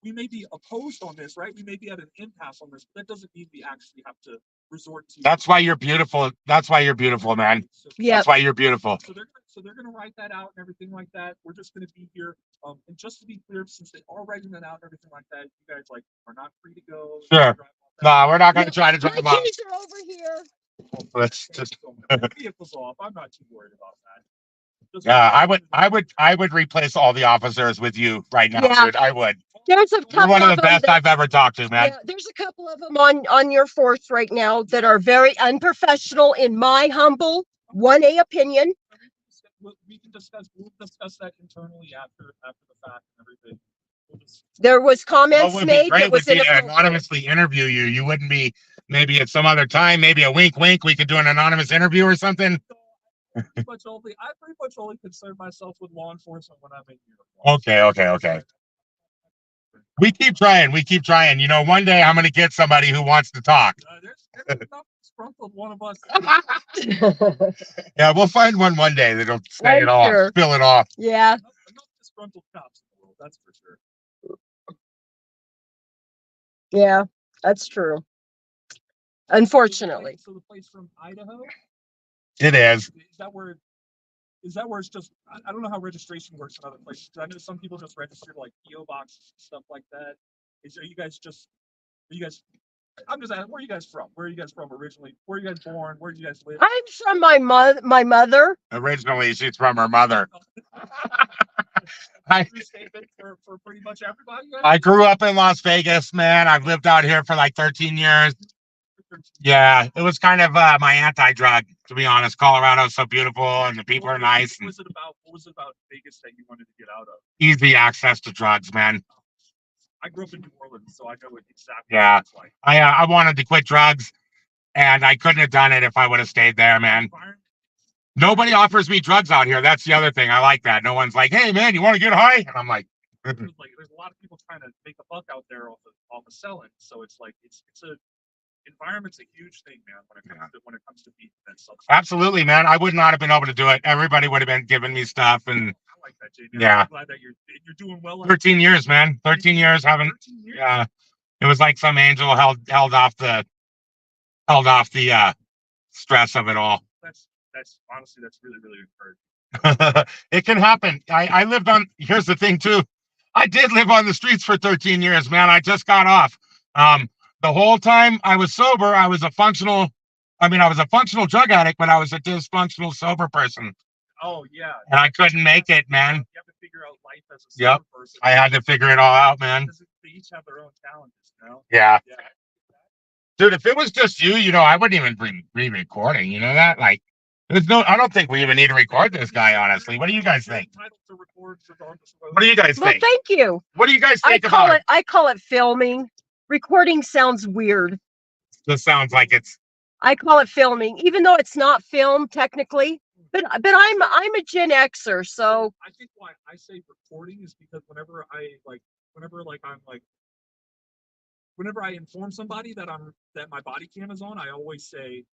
We may be opposed on this, right? We may be at an impasse on this, but that doesn't mean we actually have to resort to. That's why you're beautiful. That's why you're beautiful, man. So, Yeah. That's why you're beautiful. so they're gonna write that out and everything like that. We're just gonna be here. And just to be clear, since they are writing that out and everything like that, you guys like are not free to go. Sure. drive off that. No, we're not going to try to My drive off. keys are over here. Let's just. The vehicle's off. I'm not too worried about that. Just- Yeah, I would replace all the officers with you right now, Yeah. dude. I would. There's a You're couple one of of the them best that- I've ever talked to, man. Yeah, there's a couple of them on your force right now that are very unprofessional, in my humble 1A opinion. We can discuss. We'll discuss that internally after the fact and everything. We'll just- There was What comments would be made great that was would be to inappropriate. anonymously interview you. You wouldn't be maybe at some other time, maybe a wink, wink. We could do an anonymous interview or something. I pretty much only concern myself with law enforcement when I'm in uniform. Okay. We keep trying. You know, one day I'm going to get somebody who wants to talk. There's enough disgruntled one of us. Yeah, we'll find one day that'll say I'm it all, sure. spill it off. Yeah, Enough disgruntled cops in the world. That's for sure. yeah, that's true. Unfortunately. So the place from Idaho, It is. is that where it's just, I don't know how registration works in other places. 'Cause I know some people just register like PO boxes and stuff like that. Are you guys I'm just asking, where are you guys from? Where are you guys from originally? Where are you guys born? Where do you guys live? I'm from my mother. Originally, she's from her mother. I, True statement for pretty much everybody. I grew up in Las Vegas, man. I've lived out here for like 13 years. Yeah, it was kind of my anti-drug, to be honest. Colorado's so beautiful and the people are nice. What And was it about? What was it about Vegas that you wanted to get out of? easy access to drugs, man. I grew up in New Orleans, so I know what exactly Yeah. what it's like. I wanted to quit drugs, and I couldn't have done it if I would have stayed there, man. Environment, Nobody offers me drugs out here. That's the other thing. I like that. No one's like, "Hey, man, you want to get high?" And I'm like, there's a lot of people trying to make a buck out there off of selling. So it's like it's a environment's a huge thing, man. When it comes to beef and substance. "Absolutely, man. I would not have been able to do it. Everybody would have been giving me stuff." And I like that, JB. Yeah. I'm glad that you're doing well. 13 years, man. 13 years having. 13 years? Yeah, it was like some angel held off the stress of it all. That's honestly that's really really encouraging. It can happen. I lived on. Here's the thing too. I did live on the streets for 13 years, man. I just got off. The whole time I was sober, I was a functional drug addict, but I was a dysfunctional sober person, Oh yeah. and I couldn't make it, man. You have to figure out life as a Yep. sober person. I had to figure it all out, man. Because they each have their own challenges, you know. Yeah, Yeah. dude. If it was just you, I wouldn't even be recording. You know that? Like, I don't think we even need to record this guy. Honestly, what do you guys think? You're entitled to record regardless of What do you guys Well, think? thank you. What do you guys I think about it? I call it filming. Recording sounds weird. This sounds like it's. I call it filming, even though it's not film technically. But I'm a Gen Xer, so I think why I say recording is because whenever I inform somebody that my body cam is on, I always say,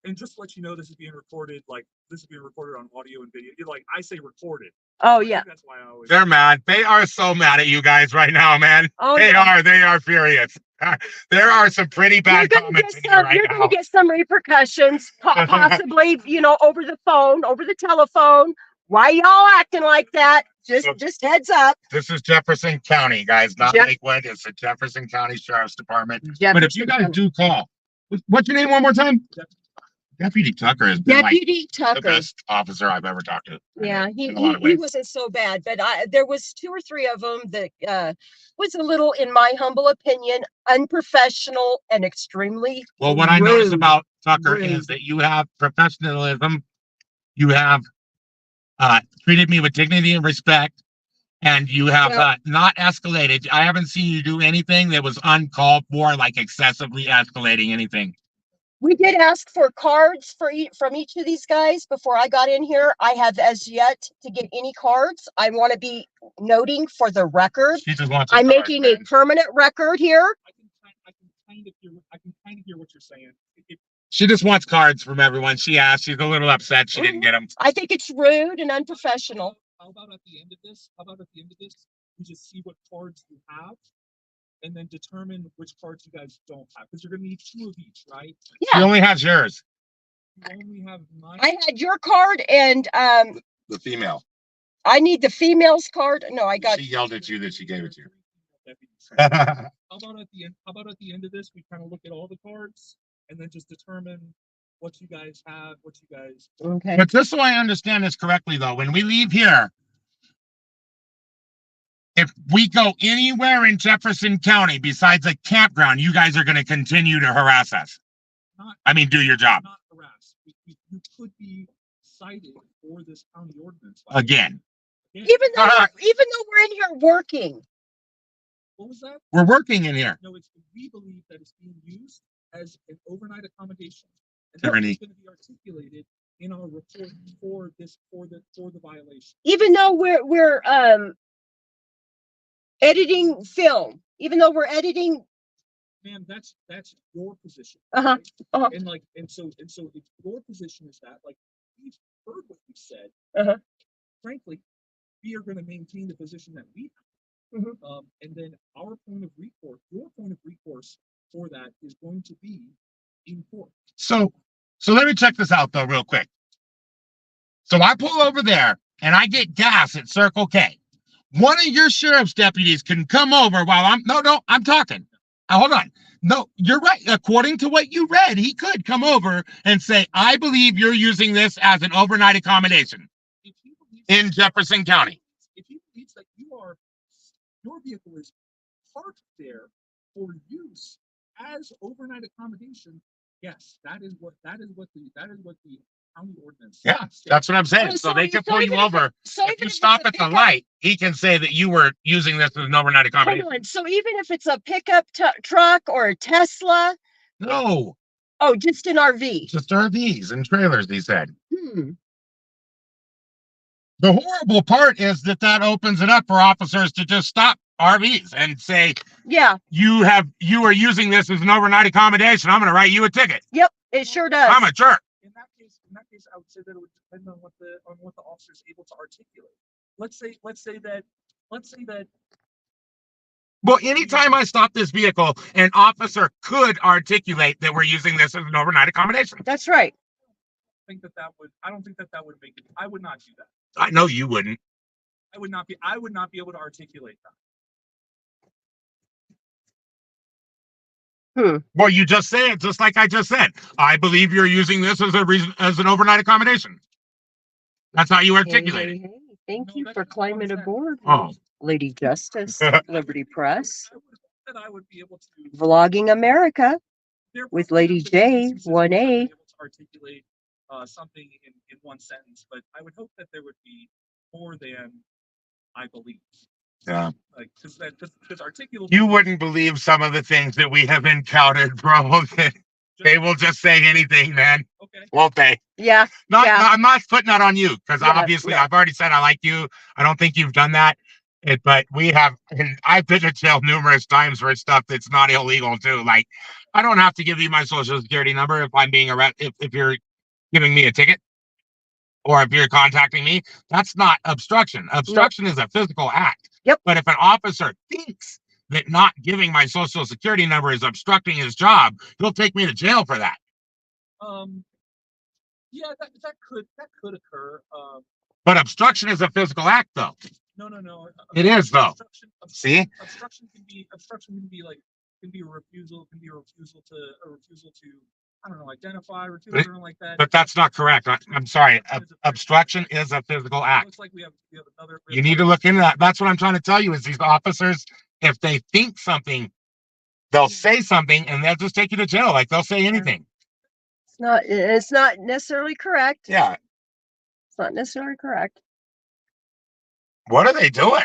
and just to let you know this is being recorded, like this is being recorded on audio and video. Like I say recorded. oh I yeah. think that's why I always They're mad. They are so mad at you guys right now, man. Oh They yeah. are. They are furious. There are some pretty bad comments in here right You're now. gonna get some repercussions, possibly, over the phone, over the telephone. Why y'all acting like that? Just heads up. This is Jefferson County, guys, not Jeff- Lakewood. It's the Jefferson County Sheriff's Department. But if you guys do call, what's your name one more time? Deputy Tucker has been like Deputy the Tucker. best officer I've ever talked to. Yeah, in a lot of he ways. wasn't so bad, but there was 2 or 3 of them that was a little, in my humble opinion, unprofessional and extremely Well, what I noticed rude. about Tucker Rude. is that you have professionalism, you have treated me with dignity and respect, and you have Well- not escalated. I haven't seen you do anything that was uncalled for, like excessively escalating anything. We did ask for cards from each of these guys before I got in here. I have as yet to get any cards. I want to be noting for the record. She just wants. I'm making a permanent record here. I can kind of hear what you're saying. She just wants cards from everyone. She asked. She's a little upset she didn't get them. I think it's rude and unprofessional. How about at the end of this? We just see what cards you have, and then determine which cards you guys don't have, because you're gonna need 2 of each, right? She Yeah, only has yours. You only have 9. I had your card and The female. I need the female's card. No, I got. She yelled at you that she gave it to you. How about at the end of this, we kind of look at all the cards and then just determine what you guys have, what you guys. Okay. But just so I understand this correctly, though, when we leave here, if we go anywhere in Jefferson County besides a campground, you guys are going to continue to harass us. Do your job Not harassed. You could be cited for this county ordinance. again. Even though we're in here working. What was that? We're working in here. No, we believe that it's being used as an overnight accommodation. And Tiffany. that's going to be articulated in our report for the violation. Even though we're editing film, even though we're editing. Ma'am, that's your position. Uh-huh, right? uh-huh. And so if your position is that, like, we've heard what you said. Uh-huh. Frankly, we are going to maintain the position that we have. Mhm. And then our point of recourse, your point of recourse for that is going to be in court. So let me check this out, though, real quick. So I pull over there and I get gas at Circle K. One of your sheriff's deputies can come over while I'm talking. Hold on. No, you're right. According to what you read, he could come over and say, I believe you're using this as an overnight accommodation If he believes in Jefferson County. if he believes that your vehicle is parked there for use as overnight accommodation, yes, that is what the county ordinance. Yeah, states. that's what I'm saying. Oh, So so they you- can so pull even you if over. So If even you if stop it's a at the pickup- light, he can say that you were using this as an overnight accommodation. Hold on. So even if it's a pickup truck or a Tesla, No, oh, just an RV. just RVs and trailers, he said. Hmm. The horrible part is that that opens it up for officers to just stop RVs and say, Yeah. you are using this as an overnight accommodation. I'm going to write you a ticket. Yep. It sure does. I'm a jerk. In that case, I would say that it would depend on what the officer is able to articulate. Let's say that Well, anytime I stop this vehicle, an officer could articulate that we're using this as an overnight accommodation. That's right. I don't think that would make it. I would not do that. I know you wouldn't. I would not be able to articulate that. Well, you just say it just like I just said. I believe you're using this as as an overnight accommodation. That's how you articulate it. Hey, thank No, you that for doesn't climbing sound aboard, Oh, Lady Justice, Liberty Press, I would hope that I would be able to. Vlogging America. There are with probably Lady other J, instances where I've 1A. been able to articulate something in one sentence, but I would hope that there would be more than I believe. yeah. Like, because articulate. You wouldn't believe some of the things that we have encountered, bro. They will just say anything, man. Okay. Won't they? Yeah. Yeah. I'm not putting that on you because Yeah, obviously yeah. I've already said I like you. I don't think you've done that. But we have, and I've been to jail numerous times for stuff that's not illegal too. Like, I don't have to give you my social security number if I'm being arrested, if you're giving me a ticket or if you're contacting me. That's not obstruction. Obstruction is a physical act. Yep. But if an officer thinks that not giving my social security number is obstructing his job, he'll take me to jail for that. Yeah, that could occur. But obstruction is a physical act, though. No. It is, though. See? Obstruction can be a refusal to I don't know, identify or do something like that. But that's not correct. I'm sorry. Obstruction is a physical act. Looks like we have another. You need to look into that. That's what I'm trying to tell you is these officers, if they think something, they'll say something and they'll just take you to jail. Like they'll say anything. It's not necessarily correct. Yeah. It's not necessarily correct. What are they doing?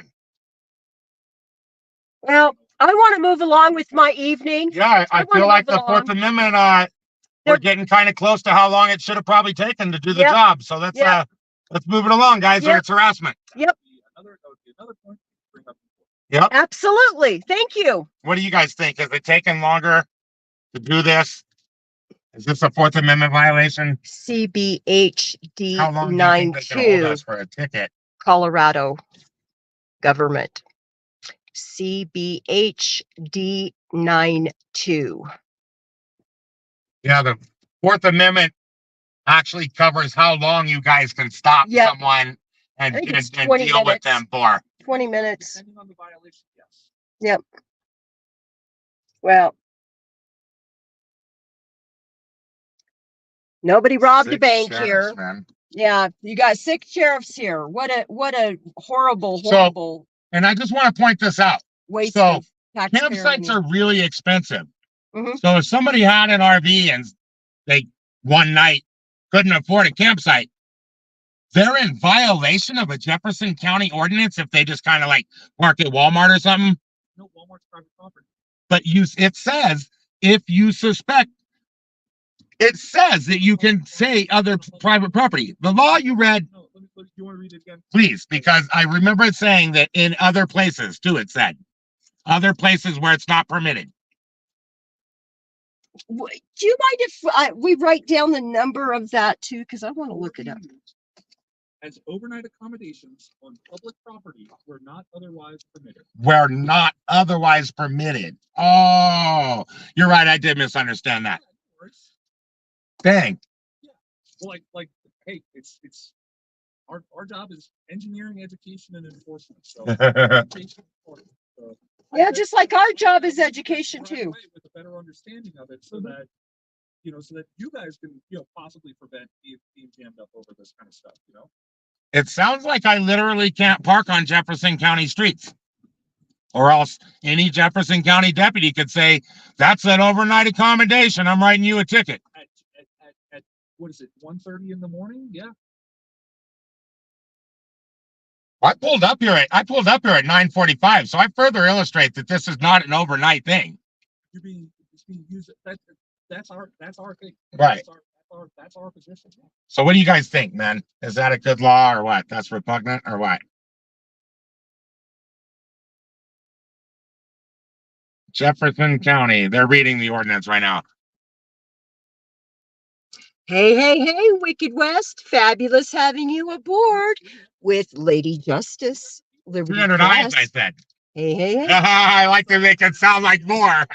Well, I want to move along with my evening. Yeah, I I feel wanna like move the Fourth along. Amendment, They're- we're getting kind of close to how long it should have probably taken to do the Yep. job. So let's Yep. let's move it along, guys, or Yep. it's harassment. Another point to bring up. Absolutely. Thank you. What do you guys think? Is it taking longer to do this? Is this a Fourth Amendment violation? CBHD How long do you think they can hold 92, us for a ticket? Colorado government. CBHD 92. Yeah, the Fourth Amendment actually covers how long you guys can stop Yep. someone and, I think it's and 20 deal with minutes. them for. 20 minutes. Depending on the violation, yes. Well, nobody robbed a Six bank sheriffs, here. man. Yeah, you got 6 sheriffs here. What a horrible, So, horrible And I just want to point this out. waste so, of taxpayer Campsites money. are really expensive. Mhm. So if somebody had an RV and they one night couldn't afford a campsite, they're in violation of a Jefferson County ordinance if they just kind of like park at Walmart or something. No, Walmart's private property. But it says if you suspect, it says that you can say other private property. The law you read, No, you want to read it again? please, because I remember it saying that in other places too, it said other places where it's not permitted. Do you mind if we write down the number of that too? Because I want to look it up. As overnight accommodations on public property were not otherwise permitted. Where not otherwise permitted. Oh, you're right. I did misunderstand that. Dang. Well, hey, it's our job is engineering, education, and enforcement. So, education, enforcement. So, Yeah, just like our job is education right too. away with a better understanding understanding of it so Mhm. that, so that you guys can, possibly prevent being jammed up over this kind of stuff, It sounds like I literally can't park on Jefferson County streets. Or else any Jefferson County deputy could say, that's an overnight accommodation. I'm writing you a ticket. At what is it, 1:30 in the morning? Yeah. I pulled up here at 9:45. So I further illustrate that this is not an overnight thing. It's being used. That's our thing. Right. That's our position. So what do you guys think, man? Is that a good law or what? That's repugnant or what? Jefferson County, they're reading the ordinance right now. Hey, hey, hey, Wicked West. Fabulous having you aboard with Lady Justice. Liberty 300 eyes, I Press. said. Hey, hey, hey. I like to make it sound like more.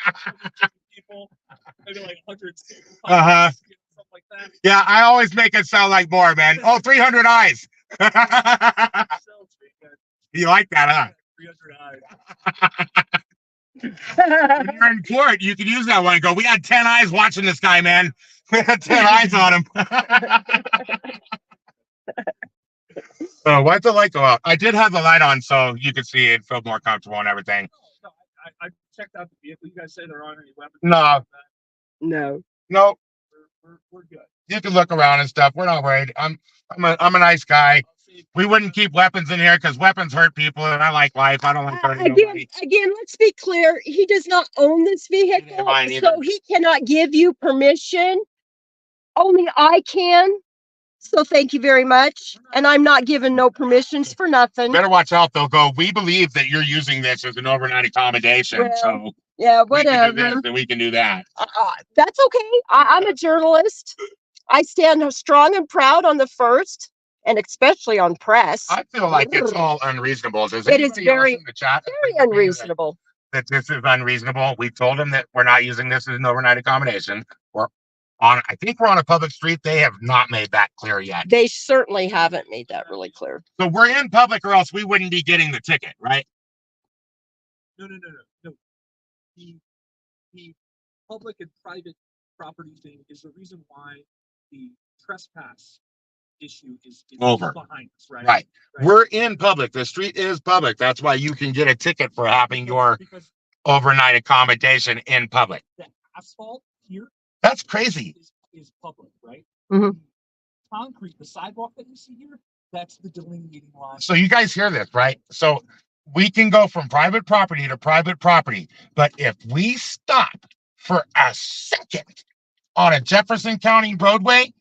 People, maybe like hundreds. Uh-huh. Something like that. Yeah, I always make it sound like more, man. Oh, 300 eyes. You like that, huh? 300 eyes. When you're in court, you can use that one and go, we had 10 eyes watching this guy, man. We had 10 eyes on him. So why'd the light go out? I did have the light on so you could see it, feel more comfortable and everything. No, I checked out the vehicle. You guys say there aren't any weapons. No. No. No, We're good. you can look around and stuff. We're not worried. I'm a nice guy. We wouldn't keep weapons in here because weapons hurt people, and I like life. I don't like hurting nobody. Again, let's be clear. He does not own this vehicle, mine either. so he cannot give you permission. Only I can. So thank you very much. And I'm not giving no permissions for nothing. Better watch out. They'll go, we believe that you're using this as an overnight accommodation. Well, So Yeah, we can do whatever. this and we can do that. That's okay. I'm a journalist. I stand strong and proud on the first, and especially on press. I feel like it's all unreasonable. Does It is anybody else very- in the chat Very agree unreasonable. that this is unreasonable? We told them that we're not using this as an overnight accommodation. I think we're on a public street. They have not made that clear yet. They certainly haven't made that really clear. So we're in public or else we wouldn't be getting the ticket, right? No. The public and private property thing is the reason why the trespass issue is Over. behind us, right? Right. We're in public. The street is public. That's why you can get a ticket for having your Because overnight accommodation in public. the asphalt here That's crazy. is public, right? Mhm. The concrete, the sidewalk that you see here, that's the delineating line. So you guys hear this, right? So we can go from private property to private property, but if we stop for a second on a Jefferson County roadway,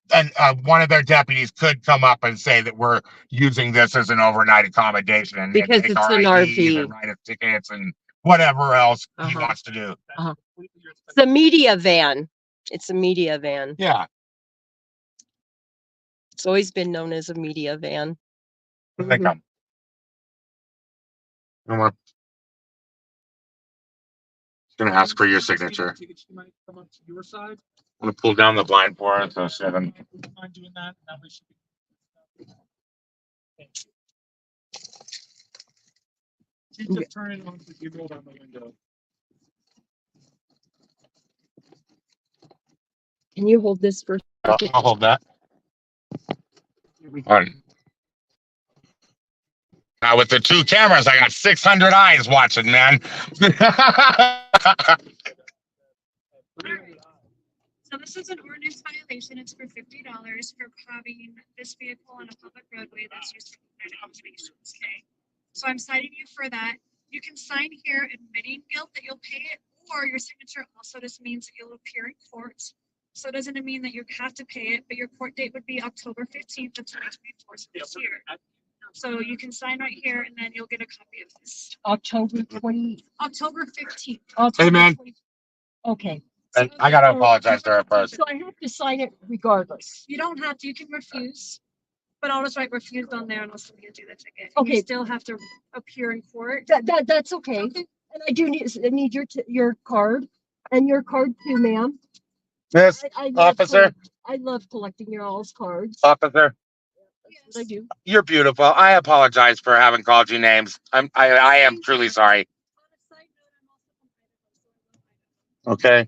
then one of their deputies could come up and say that we're using this as an overnight accommodation and Because take it's our an IDs RV. and write us tickets and whatever else he Uh-huh. wants to do. That's completely your It's a media van. It's a media van. Yeah. It's always been known as a media van. Here they come. I'm gonna ask for your signature. Tickets you might come up to your side. I'm gonna pull down the blind for us. So shit, Would you mind doing that? That way she can- Thank you. She's just turning on the roll down the window. Can you hold this for a second? I'll hold that. Here we go. All right. Now with the two cameras, I got 600 eyes watching, man. So this is an ordinance violation. It's for $50 for having this vehicle on a public roadway that's used for overnight accommodations, okay? So I'm citing you for that. You can sign here admitting guilt that you'll pay it, or your signature also just means that you'll appear in court. So it doesn't mean that you have to pay it, but your court date would be October 15th of 2024, so this year. So you can sign right here and then you'll get a copy of this. October 20. October 15th. Hey, man. Okay, And I gotta apologize to her first. so I have to sign it regardless. You don't have to, you can refuse, but I'll just write refused on there and I'll still get you the ticket. And Okay. You still have to appear in court. That's okay. Okay. And I need your card and your card too, ma'am. Miss I love Officer. I love collecting your all's cards. Officer, That's what I do. you're beautiful. I apologize for having called you names. I am truly sorry. Okay.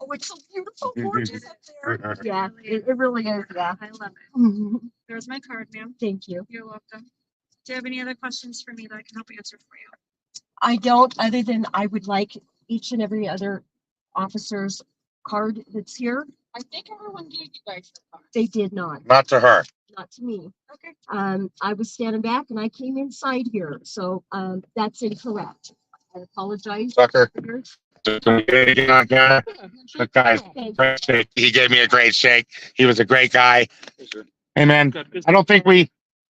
Oh, it's so beautiful, gorgeous up there. Yeah, it really is, yeah. I love it. Mhm. There's my card, ma'am. Thank you. You're welcome. Do you have any other questions for me that I can help answer for you? I don't, other than I would like each and every other officer's card that's here. I think everyone gave you guys your card. They did not, Not to her. not to me. Okay. I was standing back and I came inside here, so, that's incorrect. I apologize. Sucker. Just gonna get it again on camera. That guy's Okay. great shake. He gave me a great shake. He was a great guy. Hey, man, I don't think we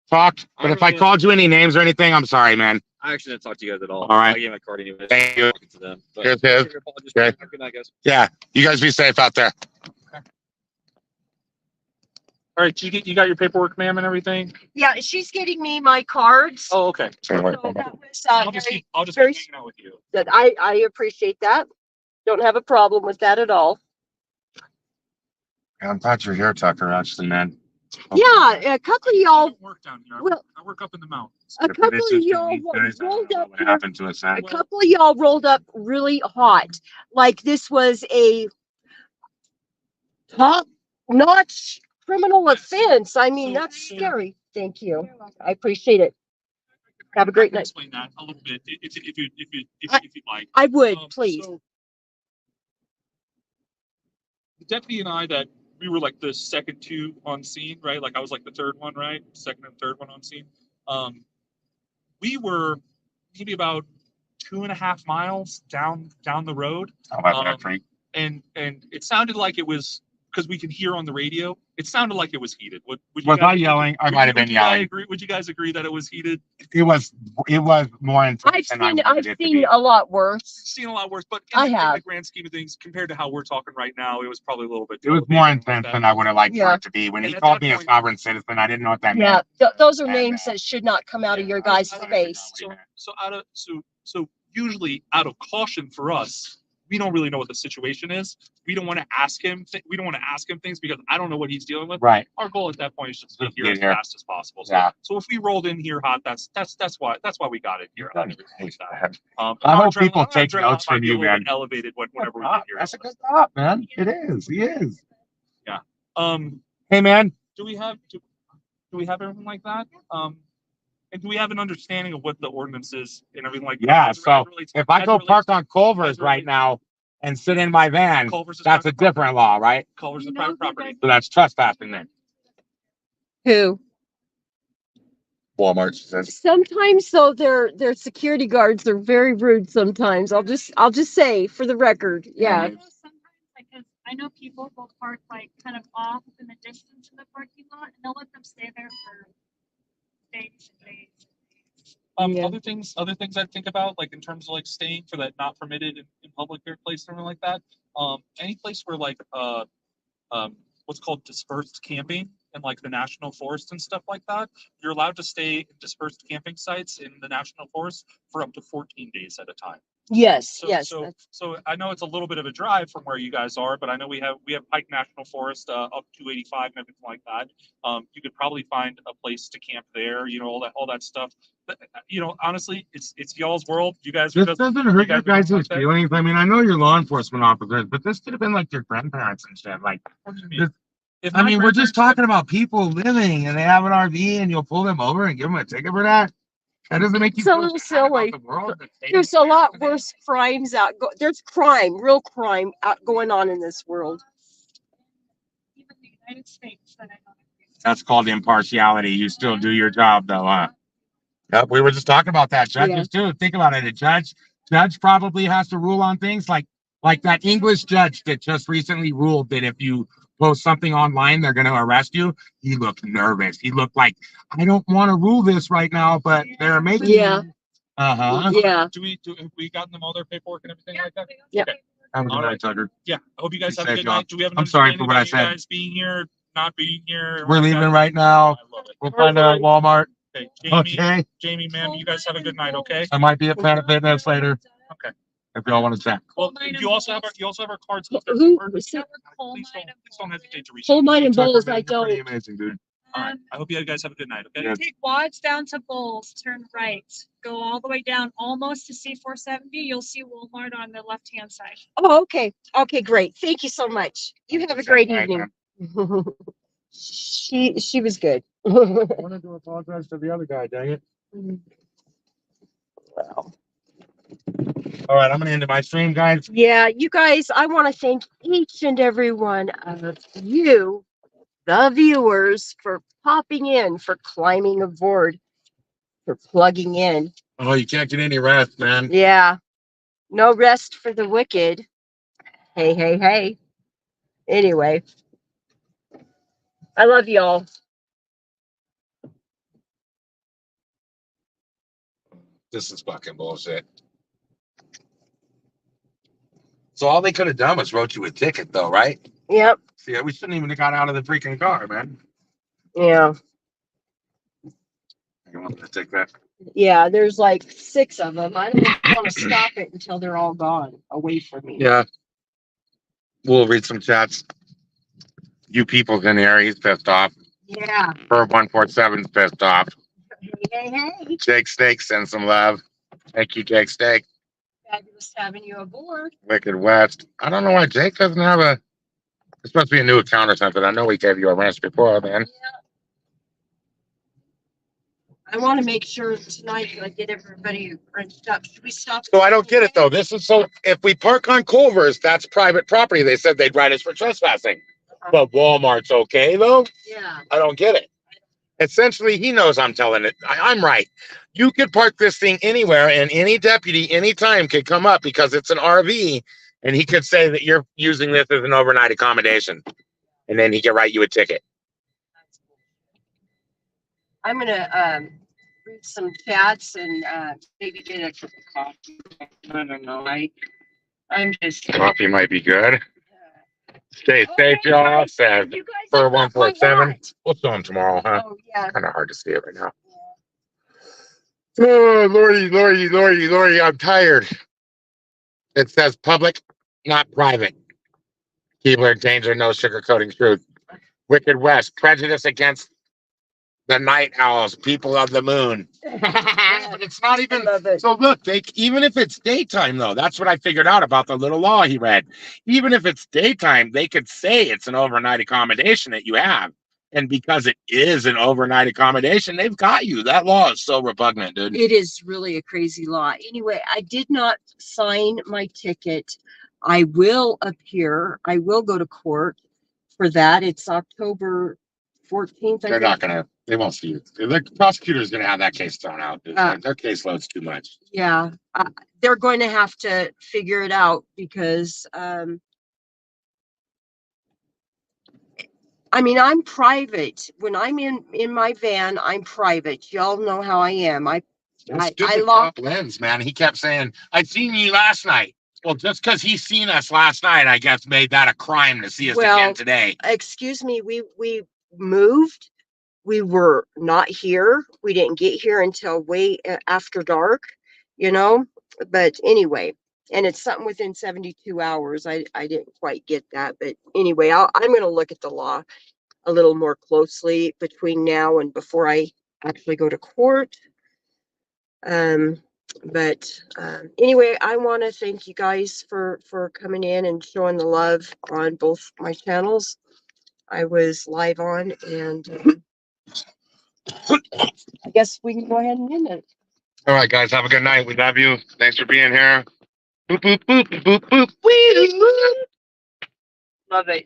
talked, but if I called you any names or anything, I'm sorry, man. I actually didn't talk to you guys at all. All right. I gave my card anyway. Thank you. To them. But Cheers, Dave. Okay. Good night, guys. Yeah, you guys be safe out there. All right, you got your paperwork, ma'am, and everything? Yeah, she's getting me my cards. Oh, okay. So that was, I'll just keep very- hanging out with you. that I appreciate that. Don't have a problem with that at all. I'm glad you're here, Tucker, actually, man. Yeah, a couple of I y'all, don't work down here. well, I work up in the mountains. a If it couple is of just y'all these guys, I don't rolled know up what here. happened to us, man. A couple of y'all rolled up really hot, like this was a top-notch criminal offense. I mean, So- that's scary. Thank you. I appreciate it. Have a great I can night. explain that a little bit if you'd like. I would, Um, please. so the deputy and I that we were like the second two on scene, right? Like I was like the third one, right? Second and third one on scene. We were maybe about 2.5 miles down the road, How about that, Frank? and it sounded like it was because we could hear on the radio. It sounded like it was heated. Would you Was I guys- yelling? I would might you- have been would you guys yelling. agree- Would you guys agree that it was heated? It was more intense I've than I seen, wanted I've it to seen be. a lot worse. Seen a lot worse, but I in the have. grand scheme of things, compared to how we're talking right now, it was probably a little bit. It was elevated more and like intense that. than I would have liked for Yeah. it to be. When And he at called that me a point- sovereign citizen, I didn't know what that Yeah, meant. those are And, names that should not come out of your guys' I don't face. know what he So, meant. so usually out of caution for us, we don't really know what the situation is. We don't want to ask him. We don't want to ask him things because I don't know what he's dealing with. Right. Our goal at that point is just to Just get here get as here. fast as possible. So, Yeah. so if we rolled in here hot, that's why we got it here. hot and everything like that. I our hope people our take adrenaline notes might from be a you, little bit man. Elevated whenever we get here. That's a good thought, man. It is. He is. Hey, man. Do we have everything like that? And do we have an understanding of what the ordinance is and everything like that? Yeah, As it so relates- if I as it go relates park to on Culver's as it right relates- now and sit in my van, Culver's is that's a private property. different law, right? Culver's You is know private who property. does- So that's trespassing then. Who? Walmart says. Sometimes though, their security guards are very rude sometimes. I'll just say for the record, I yeah. know sometimes, like, 'cause I know people will park like kind of off in the distance of the parking lot and they'll let them stay there for days and days. Yeah. Other things I think about, like in terms of like staying for that not permitted in public place, something like that. Any place where like what's called dispersed camping and like the national forest and stuff like that, you're allowed to stay in dispersed camping sites in the national forest for up to 14 days at a time. Yes, So, yes. so, that's- so I know it's a little bit of a drive from where you guys are, but I know we have Pike National Forest up 285 and everything like that. You could probably find a place to camp there. You know, all that stuff. But, you know, honestly, it's y'all's world. You guys are This just doesn't hurt your guys are guys' like that? feelings. I mean, I know you're law enforcement officers, but this could have been like your grandparents and shit. Like, what do you mean? This- If I my mean, we're just grandparents- talking about people living and they have an RV and you'll pull them over and give them a ticket for that. That doesn't make you It's a feel little bad about silly. the world that's There's a taking lot place today. worse crimes there's crime, real crime out going on in this world. Even the United States that I don't agree with. That's called impartiality. You still do your job though, huh? Yep, we were just talking about that. Judges too. Think about it. A judge probably has to rule on things like that English judge that just recently ruled that if you post something online, they're gonna arrest you. He looked nervous. He looked like, I don't want to rule this right now, but they're making Yeah. Uh-huh. Yeah. Have we gotten them all their paperwork and everything like that? Yep. Okay. Have a good All night, right. Tucker. Yeah. I hope you guys Be have a safe, good y'all. night. Do we have an I'm sorry for understanding what I about you said. guys being here, not being here? We're leaving right now. I love it. We'll find out at Walmart. Okay, Jamie, Okay. Jamie, ma'am, you guys have a good night, okay? I might be at Planet Fitness later. Okay. If y'all want to check. Well, Coal mine you also have our cards. If there's Who- an emergency, who- please don't hesitate to reach. Coal out. mine and Tucker, bowls, man, I you're pretty don't. amazing, dude. All right. I hope you guys have a good night. Okay. Yeah. Take Wads down to Bulls, turn right, go all the way down almost to C470. You'll see Walmart on the left-hand side. Oh, okay. Okay, great. Thank you so much. You have a great Right, evening. man. She was good. I wanted to apologize to the other guy, dang it. Well, All right, I'm gonna end my stream, guys. yeah, you guys, I want to thank each and every one of you, the viewers, for popping in, for climbing aboard, for plugging in. Oh, you can't get any rest, man. Yeah, no rest for the wicked. Hey, hey, hey. Anyway, I love y'all. This is fucking bullshit. So all they could have done was wrote you a ticket, though, right? Yep. See, we shouldn't even have got out of the freaking car, man. Yeah. You want to take that? Yeah, there's like 6 of them. I don't want to stop it until they're all gone away from me. Yeah. We'll read some chats. You people's in here. He's pissed off. Yeah. Herb 147's pissed off. Hey, hey, hey. Jake Steak sends some love. Thank you, Jake Steak. Fabulous having you aboard. Wicked West. I don't know why Jake doesn't have a. It's supposed to be a new account or something. I know we gave you a ranch before, man. I want to make sure tonight that I get everybody wrenched up. Should we stop? So I don't get it though. This is so. If we park on Culver's, that's private property. They said they'd write us for trespassing. But Walmart's okay though. Yeah. I don't get it. Essentially, he knows I'm telling it. I'm right. You could park this thing anywhere, and any deputy, anytime, could come up because it's an RV, and he could say that you're using this as an overnight accommodation, and then he can write you a ticket. I'm gonna read some chats and maybe get a cup of coffee. I don't know. I'm just. Coffee might be good. Stay safe, Okay, y'all. guys, Said you guys for have what I 147. want. We'll show him tomorrow, huh? Oh yeah. Kind of hard to see it right now. Oh, Lordy, I'm tired. It says public, not private. Keebler danger, no sugarcoating truth. Wicked West, prejudice against the night owls, people of the moon. Yeah, but it's not I even. love it. So look, even if it's daytime, though, that's what I figured out about the little law he read. Even if it's daytime, they could say it's an overnight accommodation that you have. And because it is an overnight accommodation, they've got you. That law is so repugnant, dude. It is really a crazy law. Anyway, I did not sign my ticket. I will appear. I will go to court for that. It's October 14th. I They're not think. gonna. They won't see you. The prosecutor's gonna have that case thrown out. Dude. Uh, Their caseload's too much. Yeah, they're going to have to figure it out because, I mean, I'm private. When I'm in my van, I'm private. Y'all know how I am. I lock. Lens, man. He kept saying, "I seen you last night." Well, just because he's seen us last night, I guess made that a crime to see us Well, again today. Excuse me, we moved. We were not here. We didn't get here until way after dark, you know. But anyway, and it's something within 72 hours. I didn't quite get that, but anyway, I'm going to look at the law a little more closely between now and before I actually go to court. Anyway, I want to thank you guys for coming in and showing the love on both my channels. I was live on, and I guess we can go ahead and end it. All right, guys. Have a good night. We love you. Thanks for being here. Boop boop boop boop boop. Wee. Love it.